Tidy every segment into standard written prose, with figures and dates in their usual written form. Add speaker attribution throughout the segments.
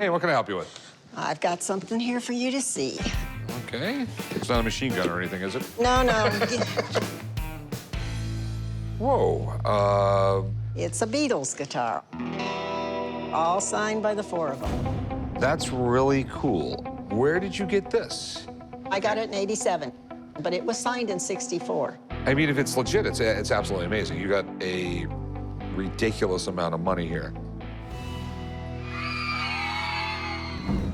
Speaker 1: Hey, what can I help you with?
Speaker 2: I've got something here for you to see.
Speaker 1: Okay. It's not a machine gun or anything, is it?
Speaker 2: No, no.
Speaker 1: Whoa.
Speaker 2: It's a Beatles guitar. All signed by the four of them.
Speaker 1: That's really cool. Where did you get this?
Speaker 2: I got it in '87, but it was signed in '64.
Speaker 1: I mean, if it's legit, it's absolutely amazing. You got a ridiculous amount of money here.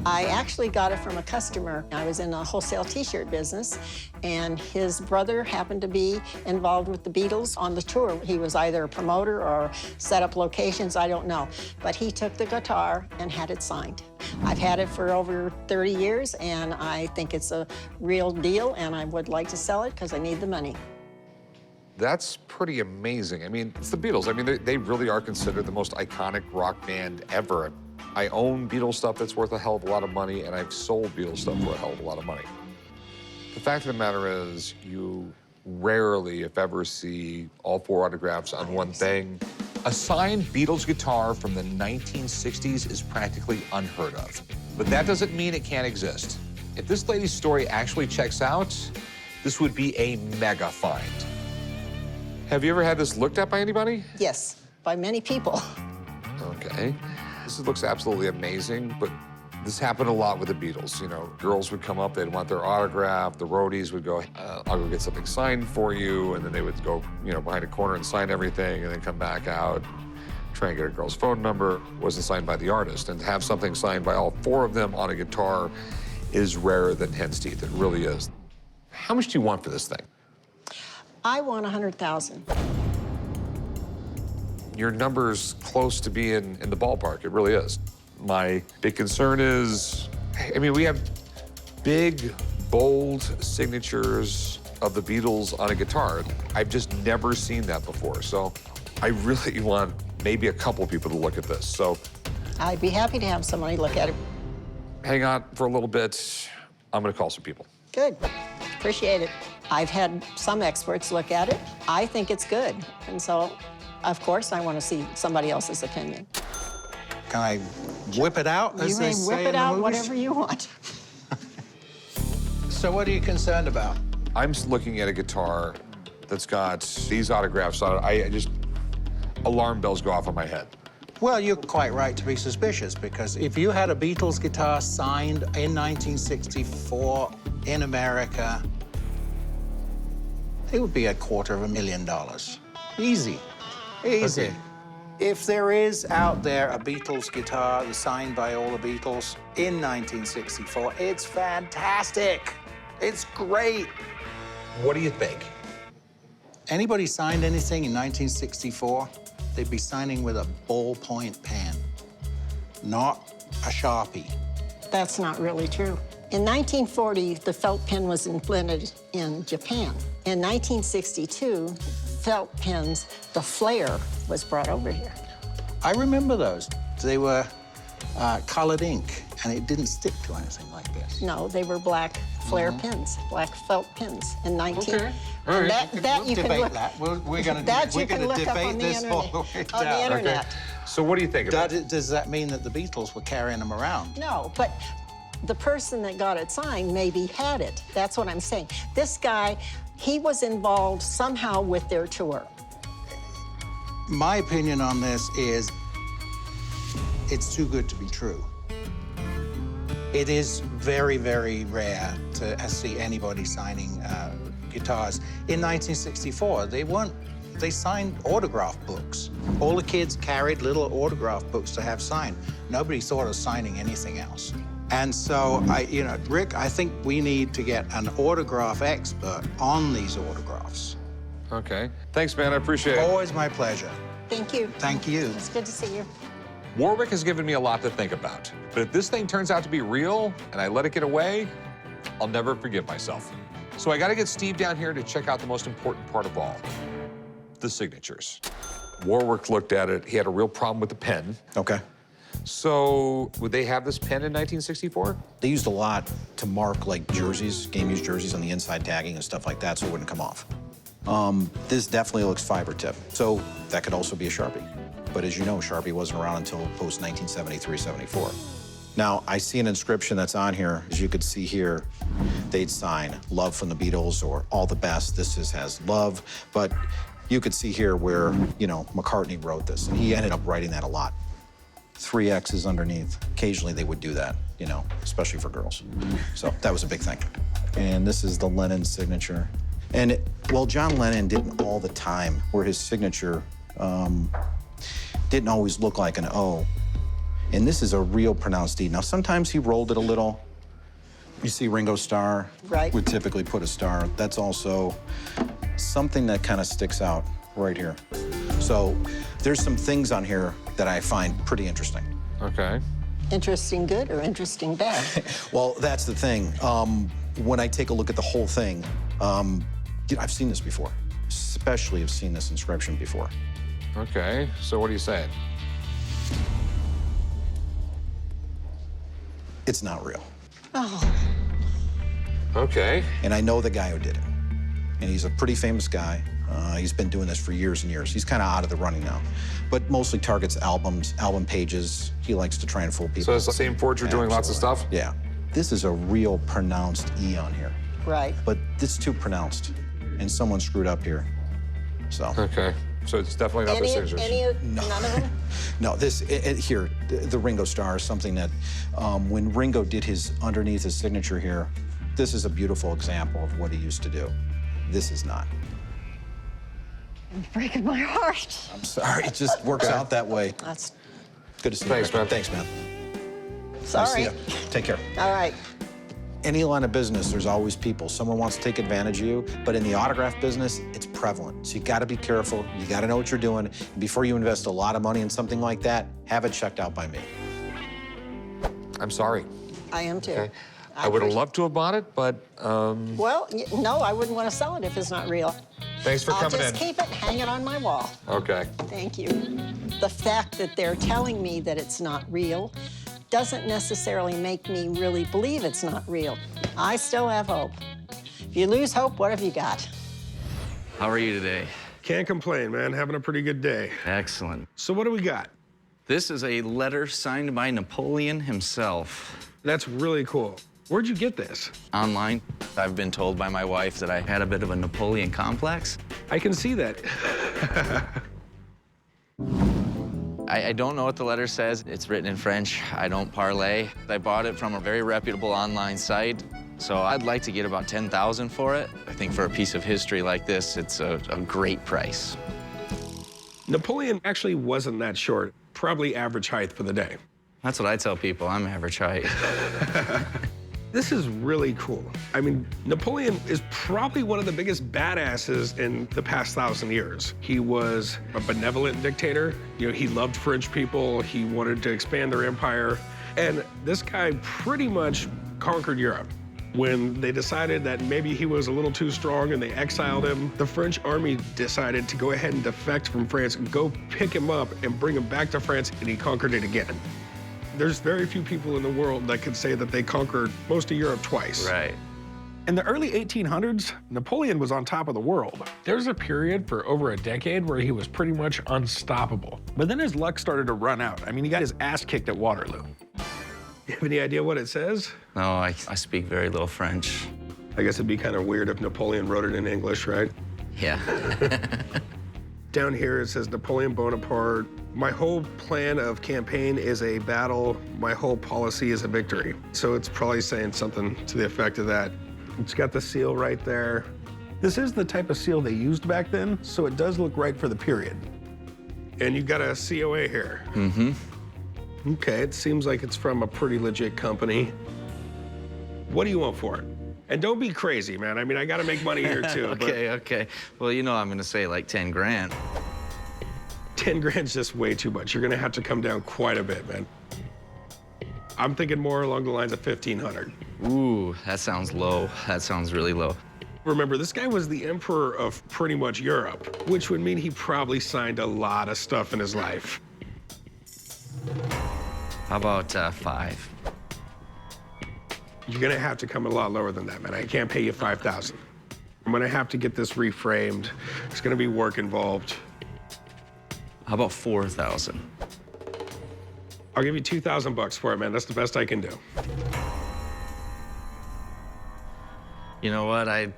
Speaker 2: I actually got it from a customer. I was in a wholesale T-shirt business, and his brother happened to be involved with the Beatles on the tour. He was either a promoter or set up locations, I don't know. But he took the guitar and had it signed. I've had it for over 30 years, and I think it's a real deal, and I would like to sell it because I need the money.
Speaker 1: That's pretty amazing. I mean, it's the Beatles. I mean, they really are considered the most iconic rock band ever. I own Beatles stuff that's worth a hell of a lot of money, and I've sold Beatles stuff for a hell of a lot of money. The fact of the matter is, you rarely, if ever, see all four autographs on one thing. A signed Beatles guitar from the 1960s is practically unheard of. But that doesn't mean it can't exist. If this lady's story actually checks out, this would be a mega find. Have you ever had this looked at by anybody?
Speaker 2: Yes, by many people.
Speaker 1: Okay. This looks absolutely amazing, but this happened a lot with the Beatles. You know, girls would come up, they'd want their autograph, the roadies would go, I'll go get something signed for you, and then they would go, you know, behind a corner and sign everything, and then come back out, try and get a girl's phone number. It wasn't signed by the artist. And to have something signed by all four of them on a guitar is rarer than hen's teeth. It really is. How much do you want for this thing?
Speaker 2: I want $100,000.
Speaker 1: Your number's close to being in the ballpark. It really is. My big concern is, I mean, we have big, bold signatures of the Beatles on a guitar. I've just never seen that before. So I really want maybe a couple people to look at this. So
Speaker 2: I'd be happy to have somebody look at it.
Speaker 1: hang on for a little bit. I'm gonna call some people.
Speaker 2: Good, appreciate it. I've had some experts look at it. I think it's good, and so, of course, I want to see somebody else's opinion.
Speaker 3: Can I whip it out, as
Speaker 2: You
Speaker 3: they
Speaker 2: may
Speaker 3: say
Speaker 2: whip
Speaker 3: in
Speaker 2: it
Speaker 3: the
Speaker 2: out
Speaker 3: movies?
Speaker 2: whatever you want.
Speaker 3: So what are you concerned about?
Speaker 1: I'm just looking at a guitar that's got these autographs on it. I just, alarm bells go off in my head.
Speaker 3: Well, you're quite right to be suspicious, because if you had a Beatles guitar signed in 1964 in America, it would be $250,000. Easy, easy.
Speaker 1: Okay.
Speaker 3: If there is out there a Beatles guitar that's signed by all the Beatles in 1964, it's fantastic. It's great.
Speaker 1: What do you think?
Speaker 3: Anybody signed anything in 1964, they'd be signing with a ballpoint pen, not a Sharpie.
Speaker 2: That's not really true. In 1940, the felt pen was invented in Japan. In 1962, felt pens, the flare was brought over here.
Speaker 3: I remember those. They were colored ink, and it didn't stick to anything like this.
Speaker 2: No, they were black flare pens, black felt pens in 19...
Speaker 1: Okay. All right.
Speaker 2: That you can
Speaker 3: debate
Speaker 2: look...
Speaker 3: that. We're going
Speaker 2: That
Speaker 3: to
Speaker 2: you can look up on
Speaker 3: debate
Speaker 2: the
Speaker 3: this all
Speaker 2: internet.
Speaker 3: the way
Speaker 2: On the
Speaker 3: down.
Speaker 2: internet.
Speaker 1: So what do you think of it?
Speaker 3: Does that mean that the Beatles were carrying them around?
Speaker 2: No, but the person that got it signed maybe had it. That's what I'm saying. This guy, he was involved somehow with their tour.
Speaker 3: My opinion on this is it's too good to be true. It is very, very rare to see anybody signing guitars. In 1964, they signed autograph books. All the kids carried little autograph books to have signed. Nobody thought of signing anything else. And so, Rick, I think we need to get an autograph expert on these autographs.
Speaker 1: Okay. Thanks, man. I appreciate it.
Speaker 3: Always my pleasure.
Speaker 2: Thank you.
Speaker 3: Thank you.
Speaker 2: It's good to see you.
Speaker 1: Warwick has given me a lot to think about. But if this thing turns out to be real and I let it get away, I'll never forgive myself. So I got to get Steve down here to check out the most important part of all, the signatures. Warwick looked at it. He had a real problem with the pen.
Speaker 4: Okay.
Speaker 1: So would they have this pen in 1964?
Speaker 4: They used a lot to mark, like, jerseys, game-used jerseys on the inside tagging and stuff like that, so it wouldn't come off. This definitely looks fiber tip, so that could also be a Sharpie. But as you know, Sharpie wasn't around until post-1973, 74. Now, I see an inscription that's on here. As you could see here, they'd sign love from the Beatles or all the best. This has love. But you could see here where, you know, McCartney wrote this, and he ended up writing that a lot. 3 X's underneath. Occasionally they would do that, you know, especially for girls. So that was a big thing. And this is the Lennon signature. And well, John Lennon didn't all the time where his signature didn't always look like an O. And this is a real pronounced D. Now, sometimes he rolled it a little. You see Ringo Starr
Speaker 2: Right.
Speaker 4: would typically put a star. That's also something that kind of sticks out right here. So there's some things on here that I find pretty interesting.
Speaker 1: Okay.
Speaker 2: Interesting good or interesting bad?
Speaker 4: Well, that's the thing. When I take a look at the whole thing, you know, I've seen this before. Especially have seen this inscription before.
Speaker 1: Okay, so what are you saying?
Speaker 4: It's not real.
Speaker 2: Oh,
Speaker 1: Okay.
Speaker 4: And I know the guy who did it. And he's a pretty famous guy. He's been doing this for years and years. He's kind of out of the running now, but mostly targets albums, album pages. He likes to try and fool people.
Speaker 1: So it's the same forger doing lots of stuff?
Speaker 4: Yeah. This is a real pronounced E on here,
Speaker 2: right.
Speaker 4: but it's too pronounced, and someone screwed up here. So.
Speaker 1: Okay. So it's definitely not the signatures.
Speaker 2: None of them?
Speaker 4: No, this, here, the Ringo Starr is something that, when Ringo did his, underneath his signature here, this is a beautiful example of what he used to do. This is not.
Speaker 2: You're breaking my heart.
Speaker 4: I'm sorry, it just works out that way.
Speaker 2: That's
Speaker 4: Good to see
Speaker 1: Thanks,
Speaker 4: you.
Speaker 1: man.
Speaker 4: Thanks, man.
Speaker 2: sorry.
Speaker 4: Nice to see you. Take care.
Speaker 2: All right.
Speaker 4: Any line of business, there's always people. Someone wants to take advantage of you, but in the autograph business, it's prevalent. So you gotta be careful, you gotta know what you're doing. And before you invest a lot of money in something like that, have it checked out by me.
Speaker 1: I'm sorry.
Speaker 2: I am too.
Speaker 1: Okay. I would have loved to have bought it, but
Speaker 2: Well, no, I wouldn't want to sell it if it's not real.
Speaker 1: thanks for
Speaker 2: I'll
Speaker 1: coming
Speaker 2: just
Speaker 1: in.
Speaker 2: keep it, hang it on my wall.
Speaker 1: Okay.
Speaker 2: Thank you. The fact that they're telling me that it's not real doesn't necessarily make me really believe it's not real. I still have hope. If you lose hope, what have you got?
Speaker 5: How are you today?
Speaker 6: Can't complain, man. Having a pretty good day.
Speaker 5: Excellent.
Speaker 6: So what do we got?
Speaker 5: This is a letter signed by Napoleon himself.
Speaker 6: That's really cool. Where'd you get this?
Speaker 5: Online, I've been told by my wife that I had a bit of a Napoleon complex.
Speaker 6: I can see that.
Speaker 5: I don't know what the letter says. It's written in French. I don't parlay. I bought it from a very reputable online site, so I'd like to get about $10,000 for it. I think for a piece of history like this, it's a great price.
Speaker 6: Napoleon actually wasn't that short. Probably average height for the day.
Speaker 5: That's what I tell people. I'm average height.
Speaker 6: This is really cool. I mean, Napoleon is probably one of the biggest badasses in the past 1,000 years. He was a benevolent dictator. You know, he loved French people. He wanted to expand their empire. And this guy pretty much conquered Europe. When they decided that maybe he was a little too strong and they exiled him, the French army decided to go ahead and defect from France, go pick him up and bring him back to France, and he conquered it again. There's very few people in the world that could say that they conquered most of Europe twice.
Speaker 5: Right.
Speaker 6: In the early 1800s, Napoleon was on top of the world. There was a period for over a decade where he was pretty much unstoppable. But then his luck started to run out. I mean, he got his ass kicked at Waterloo. You have any idea what it says?
Speaker 5: No, I speak very little French.
Speaker 6: I guess it'd be kind of weird if Napoleon wrote it in English, right?
Speaker 5: Yeah.
Speaker 6: Down here it says, Napoleon Bonaparte, my whole plan of campaign is a battle, my whole policy is a victory. So it's probably saying something to the effect of that. It's got the seal right there. This is the type of seal they used back then, so it does look right for the period. And you've got a COA here.
Speaker 5: Mm-hmm.
Speaker 6: Okay, it seems like it's from a pretty legit company. What do you want for it? And don't be crazy, man. I mean, I gotta make money here too.
Speaker 5: Okay. Well, you know I'm gonna say like 10 grand.
Speaker 6: 10 grand's just way too much. You're gonna have to come down quite a bit, man. I'm thinking more along the lines of 1,500.
Speaker 5: Ooh, that sounds low. That sounds really low.
Speaker 6: Remember, this guy was the emperor of pretty much Europe, which would mean he probably signed a lot of stuff in his life.
Speaker 5: How about 5?
Speaker 6: You're gonna have to come a lot lower than that, man. I can't pay you 5,000. I'm gonna have to get this reframed. There's gonna be work involved.
Speaker 5: How about 4,000?
Speaker 6: I'll give you 2,000 bucks for it, man. That's the best I can do.
Speaker 5: You know what? I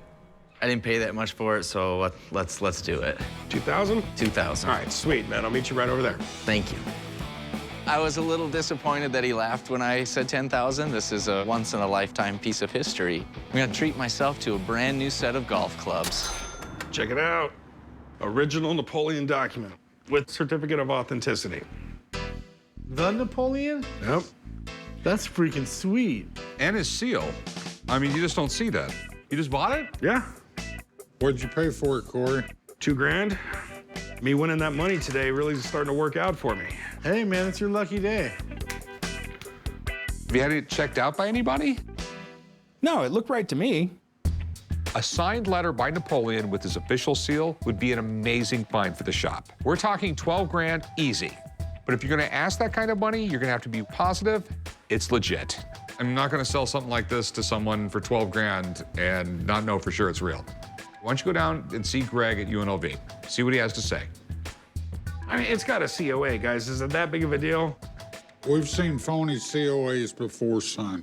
Speaker 5: didn't pay that much for it, so let's do it.
Speaker 6: 2,000?
Speaker 5: 2,000.
Speaker 6: All right, sweet, man. I'll meet you right over there.
Speaker 5: Thank you. I was a little disappointed that he laughed when I said 10,000. This is a once-in-a-lifetime piece of history. I'm gonna treat myself to a brand new set of golf clubs.
Speaker 6: Check it out. Original Napoleon document with certificate of authenticity.
Speaker 7: The Napoleon?
Speaker 6: Yep.
Speaker 7: That's freaking sweet.
Speaker 1: And his seal. I mean, you just don't see that. You just bought it?
Speaker 6: Yeah.
Speaker 8: What'd you pay for it, Corey?
Speaker 6: $2 grand. Me winning that money today really is starting to work out for me.
Speaker 7: Hey, man, it's your lucky day.
Speaker 1: Have you had it checked out by anybody?
Speaker 9: No, it looked right to me.
Speaker 1: A signed letter by Napoleon with his official seal would be an amazing find for the shop. We're talking 12 grand easy. But if you're gonna ask that kind of money, you're gonna have to be positive it's legit. I'm not gonna sell something like this to someone for 12 grand and not know for sure it's real. Why don't you go down and see Greg at UNLV, see what he has to say.
Speaker 6: I mean, it's got a COA, guys. Is it that big of a deal?
Speaker 8: We've seen phony COAs before, son.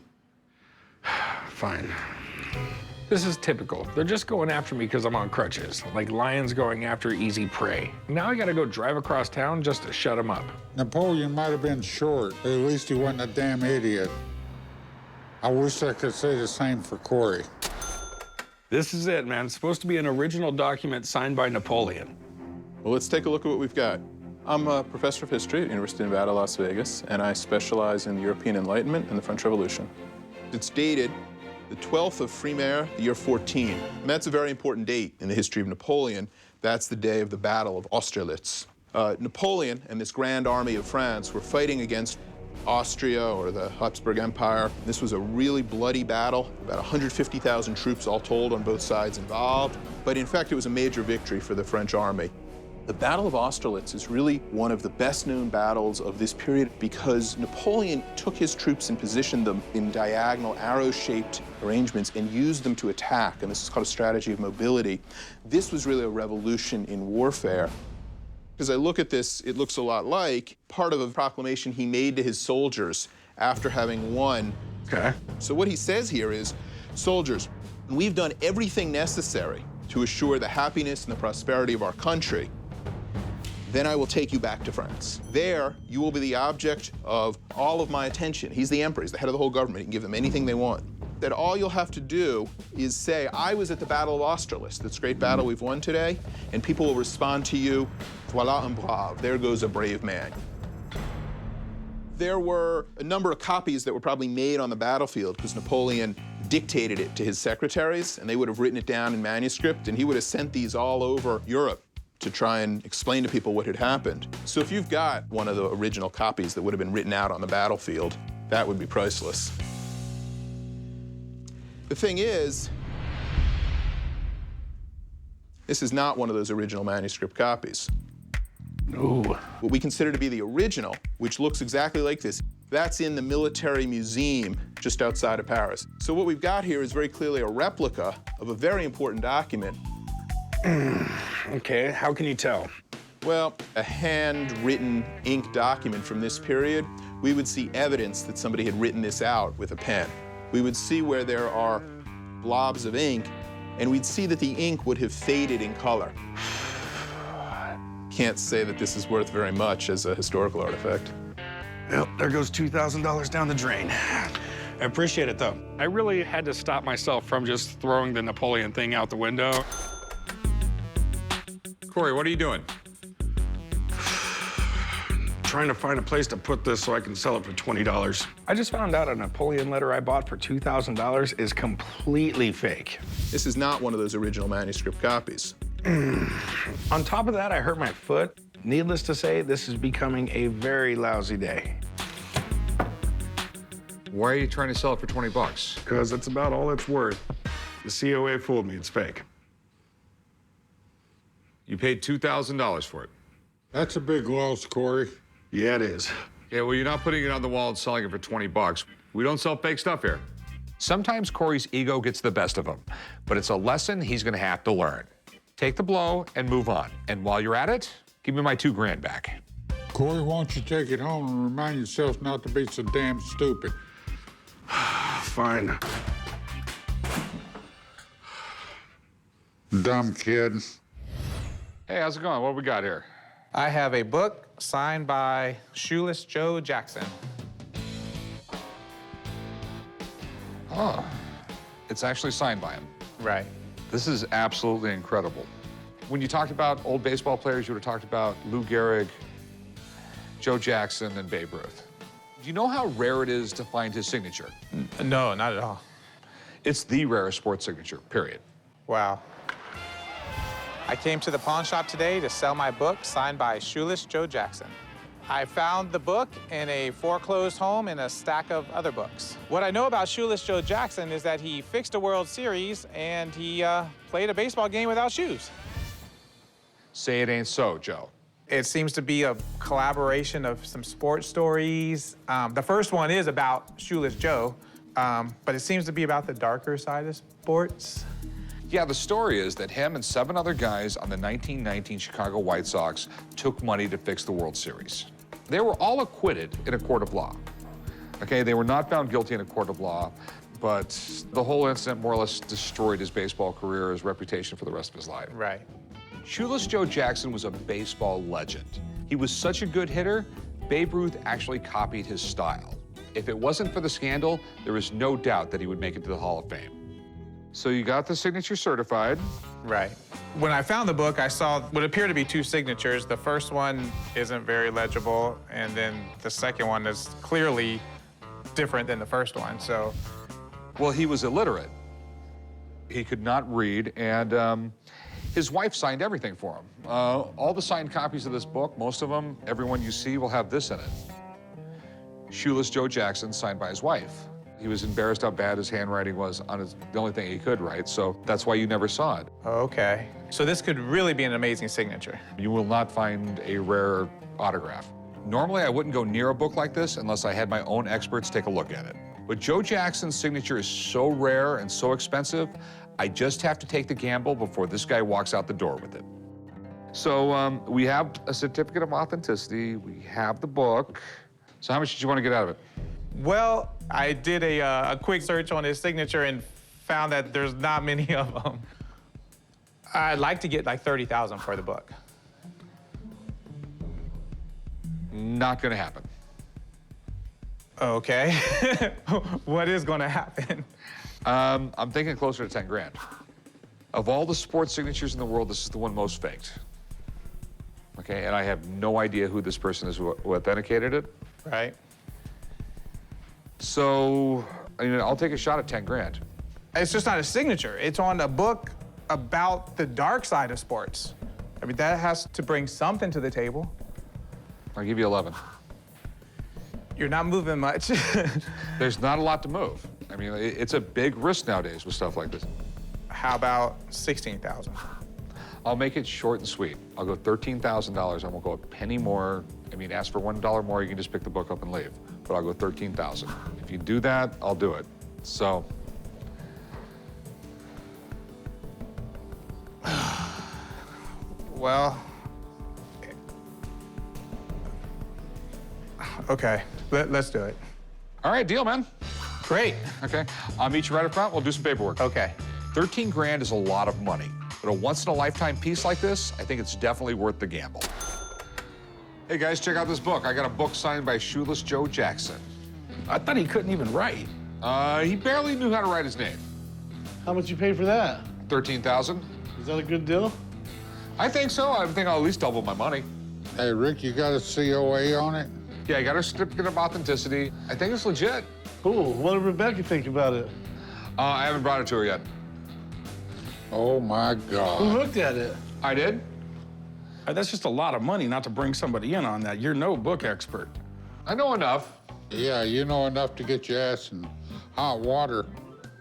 Speaker 6: Fine. This is typical. They're just going after me because I'm on crutches, like lions going after easy prey. Now I gotta go drive across town just to shut them up.
Speaker 8: Napoleon might have been short, but at least he wasn't a damn idiot. I wish I could say the same for Corey.
Speaker 6: This is it, man. It's supposed to be an original document signed by Napoleon.
Speaker 10: Well, let's take a look at what we've got. I'm a professor of history at University of Nevada, Las Vegas, and I specialize in the European Enlightenment and the French Revolution. It's dated the 12th of Frimaire, the year 14. And that's a very important date in the history of Napoleon. That's the day of the Battle of Austerlitz. Napoleon and this grand army of France were fighting against Austria or the Habsburg Empire. This was a really bloody battle, about 150,000 troops all told on both sides involved. But in fact, it was a major victory for the French army. The Battle of Austerlitz is really one of the best-known battles of this period because Napoleon took his troops and positioned them in diagonal, arrow-shaped arrangements and used them to attack, and this is called a strategy of mobility. This was really a revolution in warfare. As I look at this, it looks a lot like part of a proclamation he made to his soldiers after having won.
Speaker 6: Okay.
Speaker 10: So what he says here is, soldiers, we've done everything necessary to assure the happiness and the prosperity of our country. Then I will take you back to France. There, you will be the object of all of my attention. He's the emperor, he's the head of the whole government. He can give them anything they want. That all you'll have to do is say, I was at the Battle of Austerlitz, this great battle we've won today, and people will respond to you, voilà un brave, there goes a brave man. There were a number of copies that were probably made on the battlefield because Napoleon dictated it to his secretaries, and they would have written it down in manuscript, and he would have sent these all over Europe to try and explain to people what had happened. So if you've got one of the original copies that would have been written out on the battlefield, that would be priceless. The thing is, this is not one of those original manuscript copies.
Speaker 6: Ooh.
Speaker 10: What we consider to be the original, which looks exactly like this, that's in the military museum just outside of Paris. So what we've got here is very clearly a replica of a very important document.
Speaker 6: Okay, how can you tell?
Speaker 10: Well, a handwritten ink document from this period, we would see evidence that somebody had written this out with a pen. We would see where there are blobs of ink, and we'd see that the ink would have faded in color. Can't say that this is worth very much as a historical artifact.
Speaker 6: Well, there goes $2,000 down the drain. I appreciate it, though. I really had to stop myself from just throwing the Napoleon thing out the window.
Speaker 1: Corey, what are you doing?
Speaker 6: Trying to find a place to put this so I can sell it for $20. I just found out a Napoleon letter I bought for $2,000 is completely fake.
Speaker 10: This is not one of those original manuscript copies.
Speaker 6: On top of that, I hurt my foot. Needless to say, this is becoming a very lousy day.
Speaker 1: Why are you trying to sell it for 20 bucks?
Speaker 6: Because that's about all it's worth. The COA fooled me, it's fake.
Speaker 1: You paid $2,000 for it.
Speaker 8: That's a big loss, Corey.
Speaker 6: Yeah, it is.
Speaker 1: Yeah, well, you're not putting it on the wall and selling it for 20 bucks. We don't sell fake stuff here. Sometimes Corey's ego gets the best of him, but it's a lesson he's gonna have to learn. Take the blow and move on. And while you're at it, give me my $2 grand back.
Speaker 8: Corey, why don't you take it home and remind yourself not to be so damn stupid?
Speaker 6: Fine.
Speaker 8: Dumb kid.
Speaker 1: Hey, how's it going? What we got here?
Speaker 9: I have a book signed by Shoeless Joe Jackson.
Speaker 1: Oh, it's actually signed by him.
Speaker 9: Right.
Speaker 1: This is absolutely incredible. When you talked about old baseball players, you would have talked about Lou Gehrig, Joe Jackson, and Babe Ruth. Do you know how rare it is to find his signature?
Speaker 9: No, not at all.
Speaker 1: It's the rarest sports signature, period.
Speaker 9: Wow. I came to the pawn shop today to sell my book signed by Shoeless Joe Jackson. I found the book in a foreclosed home in a stack of other books. What I know about Shoeless Joe Jackson is that he fixed a World Series and he played a baseball game without shoes.
Speaker 1: Say it ain't so, Joe.
Speaker 9: It seems to be a collaboration of some sports stories. The first one is about Shoeless Joe, but it seems to be about the darker side of sports.
Speaker 1: Yeah, the story is that him and 7 other guys on the 1919 Chicago White Sox took money to fix the World Series. They were all acquitted in a court of law. Okay, they were not found guilty in a court of law, but the whole incident more or less destroyed his baseball career, his reputation for the rest of his life.
Speaker 9: Right.
Speaker 1: Shoeless Joe Jackson was a baseball legend. He was such a good hitter, Babe Ruth actually copied his style. If it wasn't for the scandal, there is no doubt that he would make it to the Hall of Fame. So you got the signature certified.
Speaker 9: Right. When I found the book, I saw what appeared to be 2 signatures. The first one isn't very legible, and then the second one is clearly different than the first one, so.
Speaker 1: Well, he was illiterate. He could not read, and his wife signed everything for him. All the signed copies of this book, most of them, everyone you see will have this in it. Shoeless Joe Jackson, signed by his wife. He was embarrassed how bad his handwriting was on the only thing he could write, so that's why you never saw it.
Speaker 9: Okay. So this could really be an amazing signature.
Speaker 1: You will not find a rare autograph. Normally, I wouldn't go near a book like this unless I had my own experts take a look at it. But Joe Jackson's signature is so rare and so expensive, I just have to take the gamble before this guy walks out the door with it. So we have a certificate of authenticity, we have the book. So how much did you want to get out of it?
Speaker 9: Well, I did a quick search on his signature and found that there's not many of them. I'd like to get like $30,000 for the book.
Speaker 1: Not gonna happen.
Speaker 9: Okay. What is gonna happen?
Speaker 1: I'm thinking closer to 10 grand. Of all the sports signatures in the world, this is the one most faked. Okay, and I have no idea who this person is who authenticated it.
Speaker 9: Right.
Speaker 1: So, I mean, I'll take a shot at 10 grand.
Speaker 9: It's just not a signature. It's on a book about the dark side of sports. I mean, that has to bring something to the table.
Speaker 1: I'll give you 11.
Speaker 9: You're not moving much.
Speaker 1: There's not a lot to move. I mean, it's a big risk nowadays with stuff like this.
Speaker 9: How about 16,000?
Speaker 1: I'll make it short and sweet. I'll go $13,000. I won't go a penny more. I mean, ask for $1 more, you can just pick the book up and leave. But I'll go 13,000. If you do that, I'll do it. So.
Speaker 9: Well, okay, let's do it.
Speaker 1: All right, deal, man.
Speaker 9: Great.
Speaker 1: Okay, I'll meet you right up front. We'll do some paperwork.
Speaker 9: Okay.
Speaker 1: 13 grand is a lot of money, but a once-in-a-lifetime piece like this, I think it's definitely worth the gamble. Hey, guys, check out this book. I got a book signed by Shoeless Joe Jackson.
Speaker 6: I thought he couldn't even write.
Speaker 1: He barely knew how to write his name.
Speaker 7: How much you pay for that?
Speaker 1: 13,000.
Speaker 7: Is that a good deal?
Speaker 1: I think so. I think I'll at least double my money.
Speaker 8: Hey, Rick, you got a COA on it?
Speaker 1: Yeah, I got a certificate of authenticity. I think it's legit.
Speaker 7: Cool. What did Rebecca think about it?
Speaker 1: I haven't brought it to her yet.
Speaker 8: Oh, my
Speaker 7: Who
Speaker 8: God.
Speaker 7: looked at it?
Speaker 1: I did?
Speaker 6: That's just a lot of money not to bring somebody in on that. You're no book expert.
Speaker 1: I know enough.
Speaker 8: Yeah, you know enough to get your ass in hot water.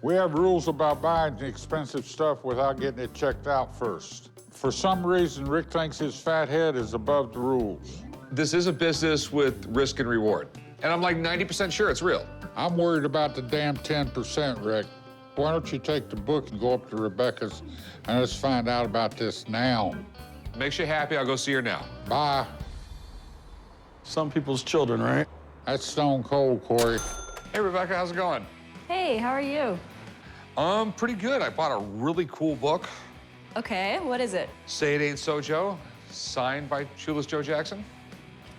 Speaker 8: We have rules about buying expensive stuff without getting it checked out first. For some reason, Rick thinks his fat head is above the rules.
Speaker 1: This is a business with risk and reward. And I'm like 90% sure it's real.
Speaker 8: I'm worried about the damn 10%, Rick. Why don't you take the book and go up to Rebecca's and let's find out about this now.
Speaker 1: Makes you happy, I'll go see her now.
Speaker 8: Bye.
Speaker 7: Some people's children, right?
Speaker 8: That's stone cold, Corey.
Speaker 1: Hey, Rebecca, how's it going?
Speaker 11: Hey, how are you?
Speaker 1: Pretty good. I bought a really cool book.
Speaker 11: Okay, what is it?
Speaker 1: Say It Ain't So, Joe, signed by Shoeless Joe Jackson.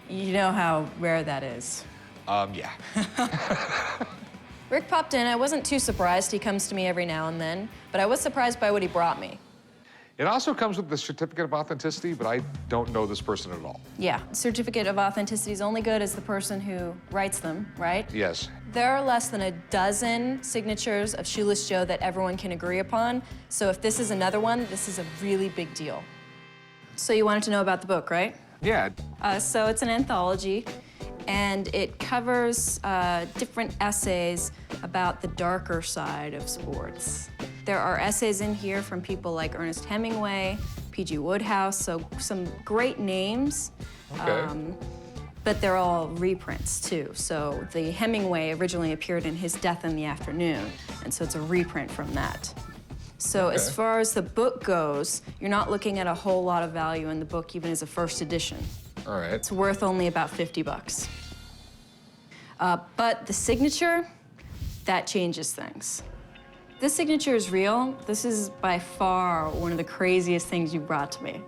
Speaker 11: You know how rare that is.
Speaker 1: Yeah.
Speaker 11: Rick popped in. I wasn't too surprised. He comes to me every now and then, but I was surprised by what he brought me.
Speaker 1: It also comes with the certificate of authenticity, but I don't know this person at all.
Speaker 11: Yeah, certificate of authenticity is only good as the person who writes them, right?
Speaker 1: Yes.
Speaker 11: There are less than a dozen signatures of Shoeless Joe that everyone can agree upon, so if this is another one, this is a really big deal. So you wanted to know about the book, right?
Speaker 1: Yeah.
Speaker 11: So it's an anthology, and it covers different essays about the darker side of sports. There are essays in here from people like Ernest Hemingway, P.G. Wodehouse, so some great names.
Speaker 1: Okay.
Speaker 11: But they're all reprints, too. So the Hemingway originally appeared in his Death in the Afternoon, and so it's a reprint from that. So as far as the book goes, you're not looking at a whole lot of value in the book, even as a first edition.
Speaker 1: All right.
Speaker 11: It's worth only about 50 bucks. But the signature, that changes things. This signature is real. This is by far one of the craziest things you brought to me.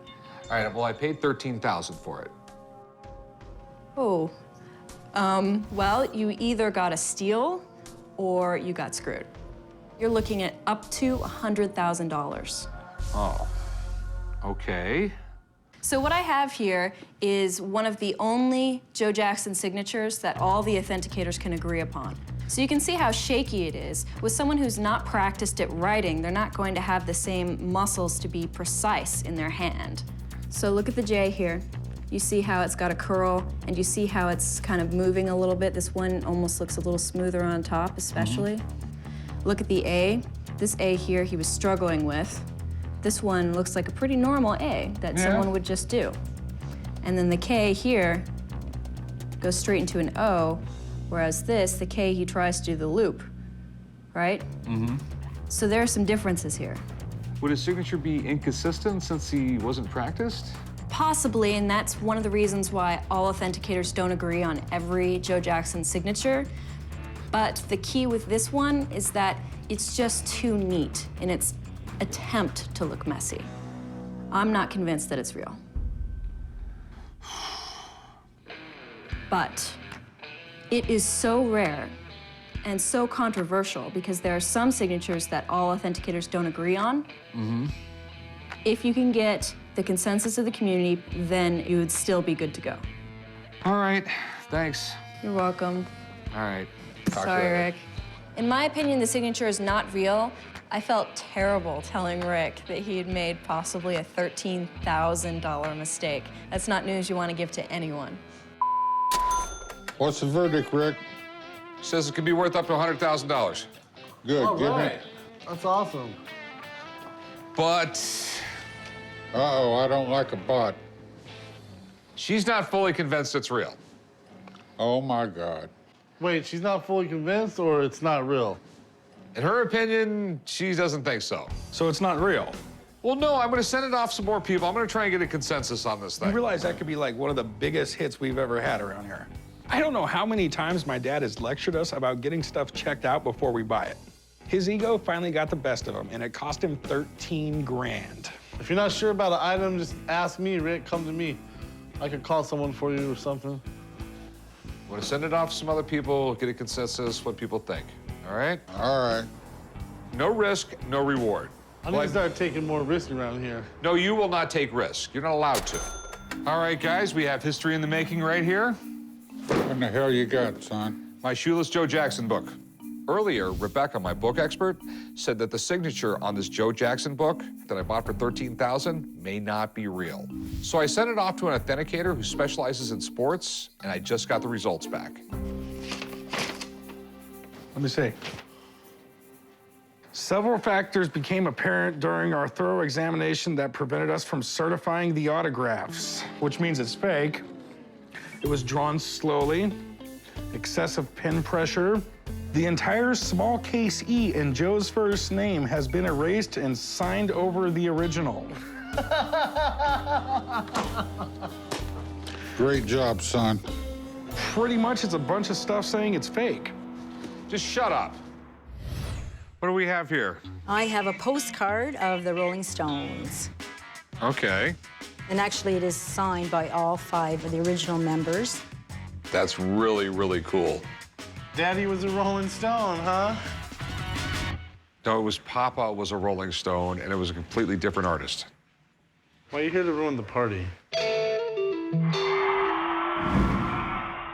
Speaker 1: All right, well, I paid $13,000 for it.
Speaker 11: Oh, well, you either got a steal or you got screwed. You're looking at up to $100,000.
Speaker 1: Oh, okay.
Speaker 11: So what I have here is one of the only Joe Jackson signatures that all the authenticators can agree upon. So you can see how shaky it is. With someone who's not practiced at writing, they're not going to have the same muscles to be precise in their hand. So look at the J here. You see how it's got a curl, and you see how it's kind of moving a little bit. This one almost looks a little smoother on top, especially. Look at the A. This A here he was struggling with. This one looks like a pretty normal A that someone would just do. And then the K here goes straight into an O, whereas this, the K, he tries to do the loop, right? So there are some differences here.
Speaker 1: Would his signature be inconsistent since he wasn't practiced?
Speaker 11: Possibly, and that's one of the reasons why all authenticators don't agree on every Joe Jackson signature. But the key with this one is that it's just too neat in its attempt to look messy. I'm not convinced that it's real. But it is so rare and so controversial because there are some signatures that all authenticators don't agree on. If you can get the consensus of the community, then you would still be good to go.
Speaker 1: All right, thanks.
Speaker 11: You're welcome.
Speaker 1: All right. Talk to you
Speaker 11: Sorry,
Speaker 1: later.
Speaker 11: Rick. In my opinion, the signature is not real. I felt terrible telling Rick that he had made possibly a $13,000 mistake. That's not news you want to give to anyone.
Speaker 8: What's the verdict, Rick?
Speaker 1: Says it could be worth up to $100,000.
Speaker 8: Good,
Speaker 7: All
Speaker 8: give
Speaker 7: right.
Speaker 8: me.
Speaker 7: That's awesome.
Speaker 1: But
Speaker 8: Uh-oh, I don't like a bot.
Speaker 1: she's not fully convinced it's real.
Speaker 8: Oh, my God.
Speaker 7: Wait, she's not fully convinced, or it's not real?
Speaker 1: In her opinion, she doesn't think so.
Speaker 6: So it's not real.
Speaker 1: Well, no, I'm gonna send it off some more people. I'm gonna try and get a consensus on this
Speaker 6: You
Speaker 1: thing.
Speaker 6: realize that could be like one of the biggest hits we've ever had around here. I don't know how many times my dad has lectured us about getting stuff checked out before we buy it. His ego finally got the best of him, and it cost him 13 grand.
Speaker 7: If you're not sure about an item, just ask me, Rick. Come to me. I could call someone for you or something.
Speaker 1: I'm gonna send it off to some other people, get a consensus, what people think. All right?
Speaker 8: All right.
Speaker 1: No risk, no reward.
Speaker 7: I need to start taking more risks around here.
Speaker 1: No, you will not take risk. You're not allowed to. All right, guys, we have history in the making right here.
Speaker 8: What in the hell you got, son?
Speaker 1: My Shoeless Joe Jackson book. Earlier, Rebecca, my book expert, said that the signature on this Joe Jackson book that I bought for $13,000 may not be real. So I sent it off to an authenticator who specializes in sports, and I just got the results back.
Speaker 6: Let me see. Several factors became apparent during our thorough examination that prevented us from certifying the autographs, which means it's fake. It was drawn slowly, excessive pen pressure. The entire small case E in Joe's first name has been erased and signed over the original.
Speaker 8: Great job, son.
Speaker 6: pretty much it's a bunch of stuff saying it's fake.
Speaker 1: Just shut up. What do we have here?
Speaker 12: I have a postcard of the Rolling Stones.
Speaker 1: Okay.
Speaker 12: And actually, it is signed by all 5 of the original members.
Speaker 1: That's really, really cool.
Speaker 7: Daddy was a Rolling Stone, huh?
Speaker 1: No, it was Papa was a Rolling Stone, and it was a completely different artist.
Speaker 7: Why are you here to ruin the party?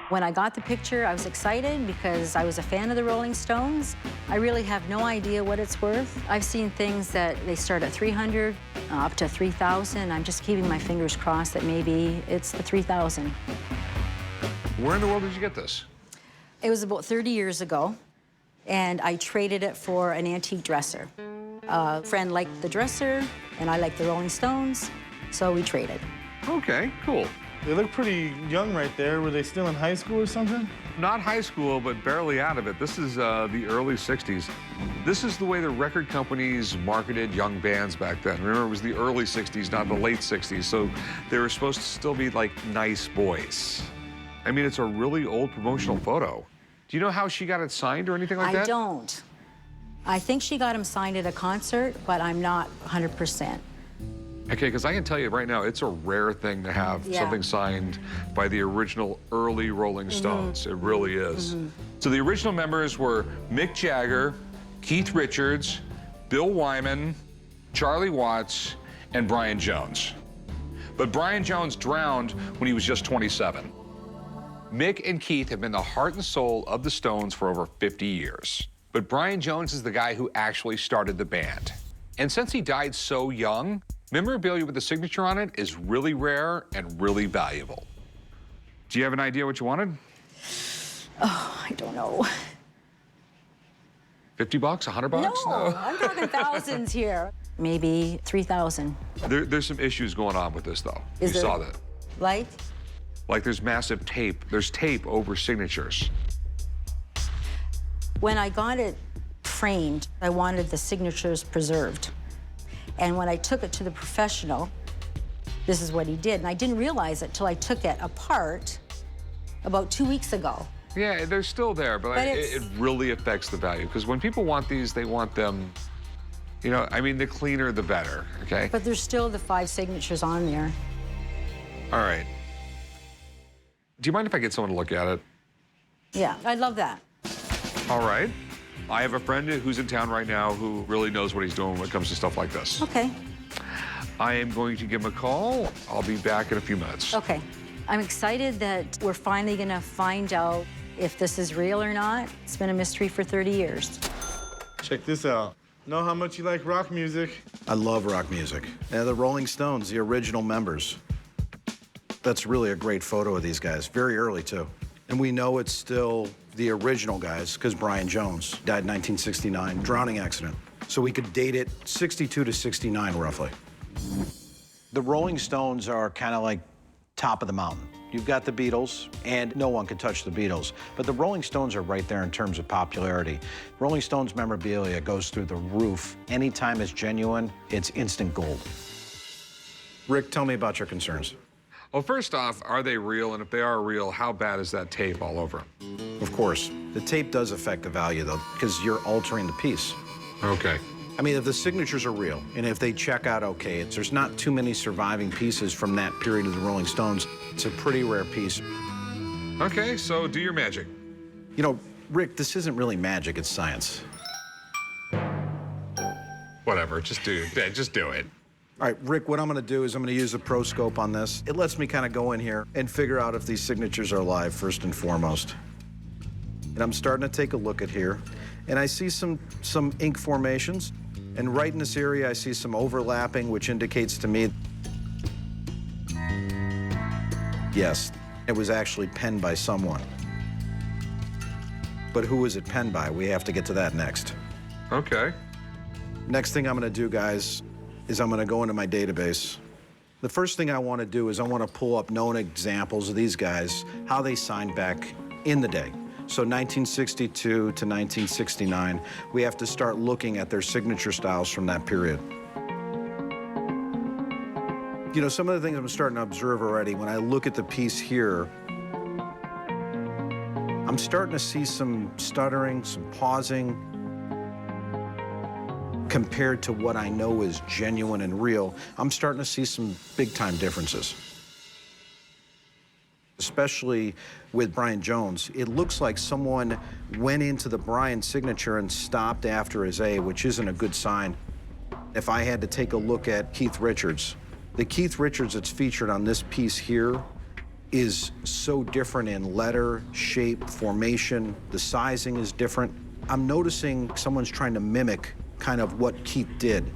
Speaker 12: When I got the picture, I was excited because I was a fan of the Rolling Stones. I really have no idea what it's worth. I've seen things that they start at $300, up to $3,000. I'm just keeping my fingers crossed that maybe it's the $3,000.
Speaker 1: Where in the world did you get this?
Speaker 12: It was about 30 years ago, and I traded it for an antique dresser. A friend liked the dresser, and I liked the Rolling Stones, so we traded.
Speaker 1: Okay, cool.
Speaker 7: They look pretty young right there. Were they still in high school or something?
Speaker 1: Not high school, but barely out of it. This is the early 60s. This is the way the record companies marketed young bands back then. Remember, it was the early 60s, not the late 60s, so they were supposed to still be like nice boys. I mean, it's a really old promotional photo. Do you know how she got it signed or anything like that?
Speaker 12: I don't. I think she got him signed at a concert, but I'm not 100%.
Speaker 1: Okay, because I can tell you right now, it's a rare thing to have something signed by the original early Rolling Stones. It really is. So the original members were Mick Jagger, Keith Richards, Bill Wyman, Charlie Watts, and Brian Jones. But Brian Jones drowned when he was just 27. Mick and Keith have been the heart and soul of the Stones for over 50 years. But Brian Jones is the guy who actually started the band. And since he died so young, memorabilia with the signature on it is really rare and really valuable. Do you have an idea what you wanted?
Speaker 12: Oh, I don't know.
Speaker 1: 50 bucks, 100 bucks?
Speaker 12: No, I'm talking thousands here. Maybe 3,000.
Speaker 1: There's some issues going on with this, though.
Speaker 12: Is
Speaker 1: you
Speaker 12: there?
Speaker 1: saw that.
Speaker 12: Like
Speaker 1: There's massive tape. There's tape over signatures.
Speaker 12: when I got it framed, I wanted the signatures preserved. And when I took it to the professional, this is what he did. And I didn't realize it till I took it apart about 2 weeks ago.
Speaker 1: Yeah, they're still there, but it really affects the value. Because when people want these, they want them, you know, I mean, the cleaner, the better, okay?
Speaker 12: But there's still the 5 signatures on there.
Speaker 1: All right. Do you mind if I get someone to look at it?
Speaker 12: Yeah, I'd love that.
Speaker 1: All right. I have a friend who's in town right now who really knows what he's doing when it comes to stuff like this.
Speaker 12: Okay.
Speaker 1: I am going to give him a call. I'll be back in a few minutes.
Speaker 12: Okay. I'm excited that we're finally gonna find out if this is real or not. It's been a mystery for 30 years.
Speaker 7: Check this out. Know how much you like rock music?
Speaker 4: I love rock music. The Rolling Stones, the original members. That's really a great photo of these guys, very early too. And we know it's still the original guys because Brian Jones died in 1969, drowning accident. So we could date it 62 to 69 roughly. The Rolling Stones are kind of like top of the mountain. You've got the Beatles, and no one can touch the Beatles. But the Rolling Stones are right there in terms of popularity. Rolling Stones memorabilia goes through the roof. Anytime it's genuine, it's instant gold. Rick, tell me about your concerns.
Speaker 1: Well, first off, are they real? And if they are real, how bad is that tape all over them?
Speaker 4: Of course. The tape does affect the value, though, because you're altering the piece.
Speaker 1: Okay.
Speaker 4: I mean, if the signatures are real, and if they check out okay, there's not too many surviving pieces from that period of the Rolling Stones. It's a pretty rare piece.
Speaker 1: Okay, so do your magic.
Speaker 4: You know, Rick, this isn't really magic, it's science.
Speaker 1: Whatever, just do it.
Speaker 4: All right, Rick, what I'm gonna do is I'm gonna use the Pro Scope on this. It lets me kind of go in here and figure out if these signatures are live, first and foremost. And I'm starting to take a look at here, and I see some ink formations. And right in this area, I see some overlapping, which indicates to me, yes, it was actually penned by someone. But who was it penned by? We have to get to that next.
Speaker 1: Okay.
Speaker 4: Next thing I'm gonna do, guys, is I'm gonna go into my database. The first thing I wanna do is I wanna pull up known examples of these guys, how they signed back in the day. So 1962 to 1969, we have to start looking at their signature styles from that period. You know, some of the things I'm starting to observe already, when I look at the piece here, I'm starting to see some stuttering, some pausing, compared to what I know is genuine and real. I'm starting to see some big-time differences. Especially with Brian Jones, it looks like someone went into the Brian signature and stopped after his A, which isn't a good sign. If I had to take a look at Keith Richards, the Keith Richards that's featured on this piece here is so different in letter, shape, formation. The sizing is different. I'm noticing someone's trying to mimic kind of what Keith did.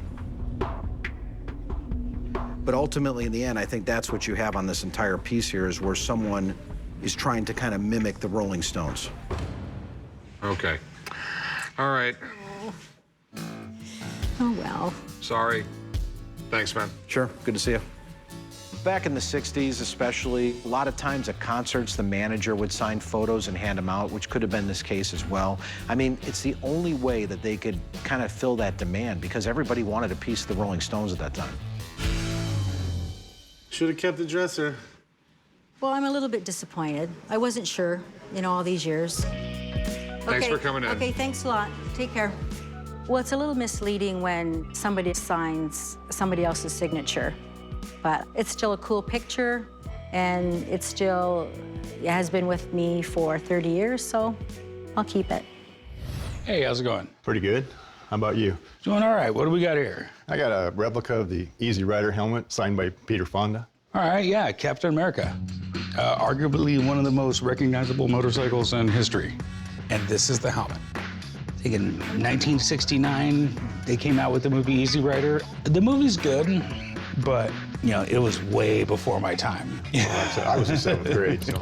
Speaker 4: But ultimately, in the end, I think that's what you have on this entire piece here, is where someone is trying to kind of mimic the Rolling Stones.
Speaker 1: Okay. All right.
Speaker 12: Oh, well.
Speaker 1: Sorry. Thanks, man.
Speaker 4: Sure, good to see you. Back in the 60s especially, a lot of times at concerts, the manager would sign photos and hand them out, which could have been this case as well. I mean, it's the only way that they could kind of fill that demand, because everybody wanted a piece of the Rolling Stones at that time.
Speaker 7: Should have kept the dresser.
Speaker 12: Well, I'm a little bit disappointed. I wasn't sure, you know, all these years.
Speaker 1: Thanks for coming in.
Speaker 12: Okay, thanks a lot. Take care. Well, it's a little misleading when somebody signs somebody else's signature, but it's still a cool picture, and it has been with me for 30 years, so I'll keep it.
Speaker 13: Hey, how's it going?
Speaker 14: Pretty good. How about you?
Speaker 13: Doing all right. What do we got here?
Speaker 14: I got a replica of the Easy Rider helmet signed by Peter Fonda.
Speaker 13: All right, yeah, Captain America. Arguably one of the most recognizable motorcycles in history. And this is the helmet. I think in 1969, they came out with the movie Easy Rider. The movie's good, but, you know, it was way before my time.
Speaker 14: Well, I was in 7th grade, so.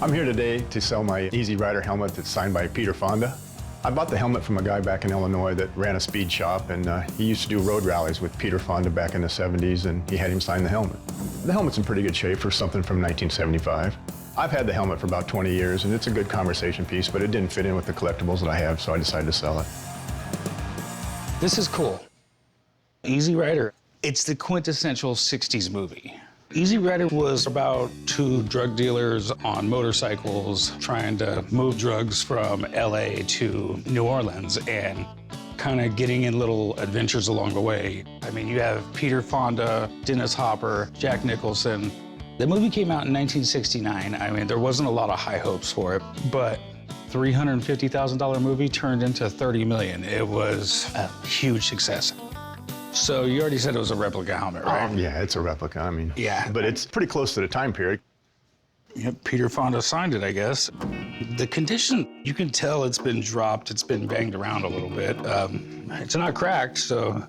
Speaker 14: I'm here today to sell my Easy Rider helmet that's signed by Peter Fonda. I bought the helmet from a guy back in Illinois that ran a speed shop, and he used to do road rallies with Peter Fonda back in the 70s, and he had him sign the helmet. The helmet's in pretty good shape for something from 1975. I've had the helmet for about 20 years, and it's a good conversation piece, but it didn't fit in with the collectibles that I have, so I decided to sell it.
Speaker 13: This is cool. Easy Rider, it's the quintessential 60s movie. Easy Rider was about two drug dealers on motorcycles trying to move drugs from LA to New Orleans and kind of getting in little adventures along the way. I mean, you have Peter Fonda, Dennis Hopper, Jack Nicholson. The movie came out in 1969. I mean, there wasn't a lot of high hopes for it, but $350,000 movie turned into $30 million. It was a huge success. So you already said it was a replica helmet, right?
Speaker 14: Yeah, it's a replica, I mean.
Speaker 13: Yeah.
Speaker 14: But it's pretty close to the time period.
Speaker 13: Yep, Peter Fonda signed it, I guess. The condition, you can tell it's been dropped, it's been banged around a little bit. It's not cracked, so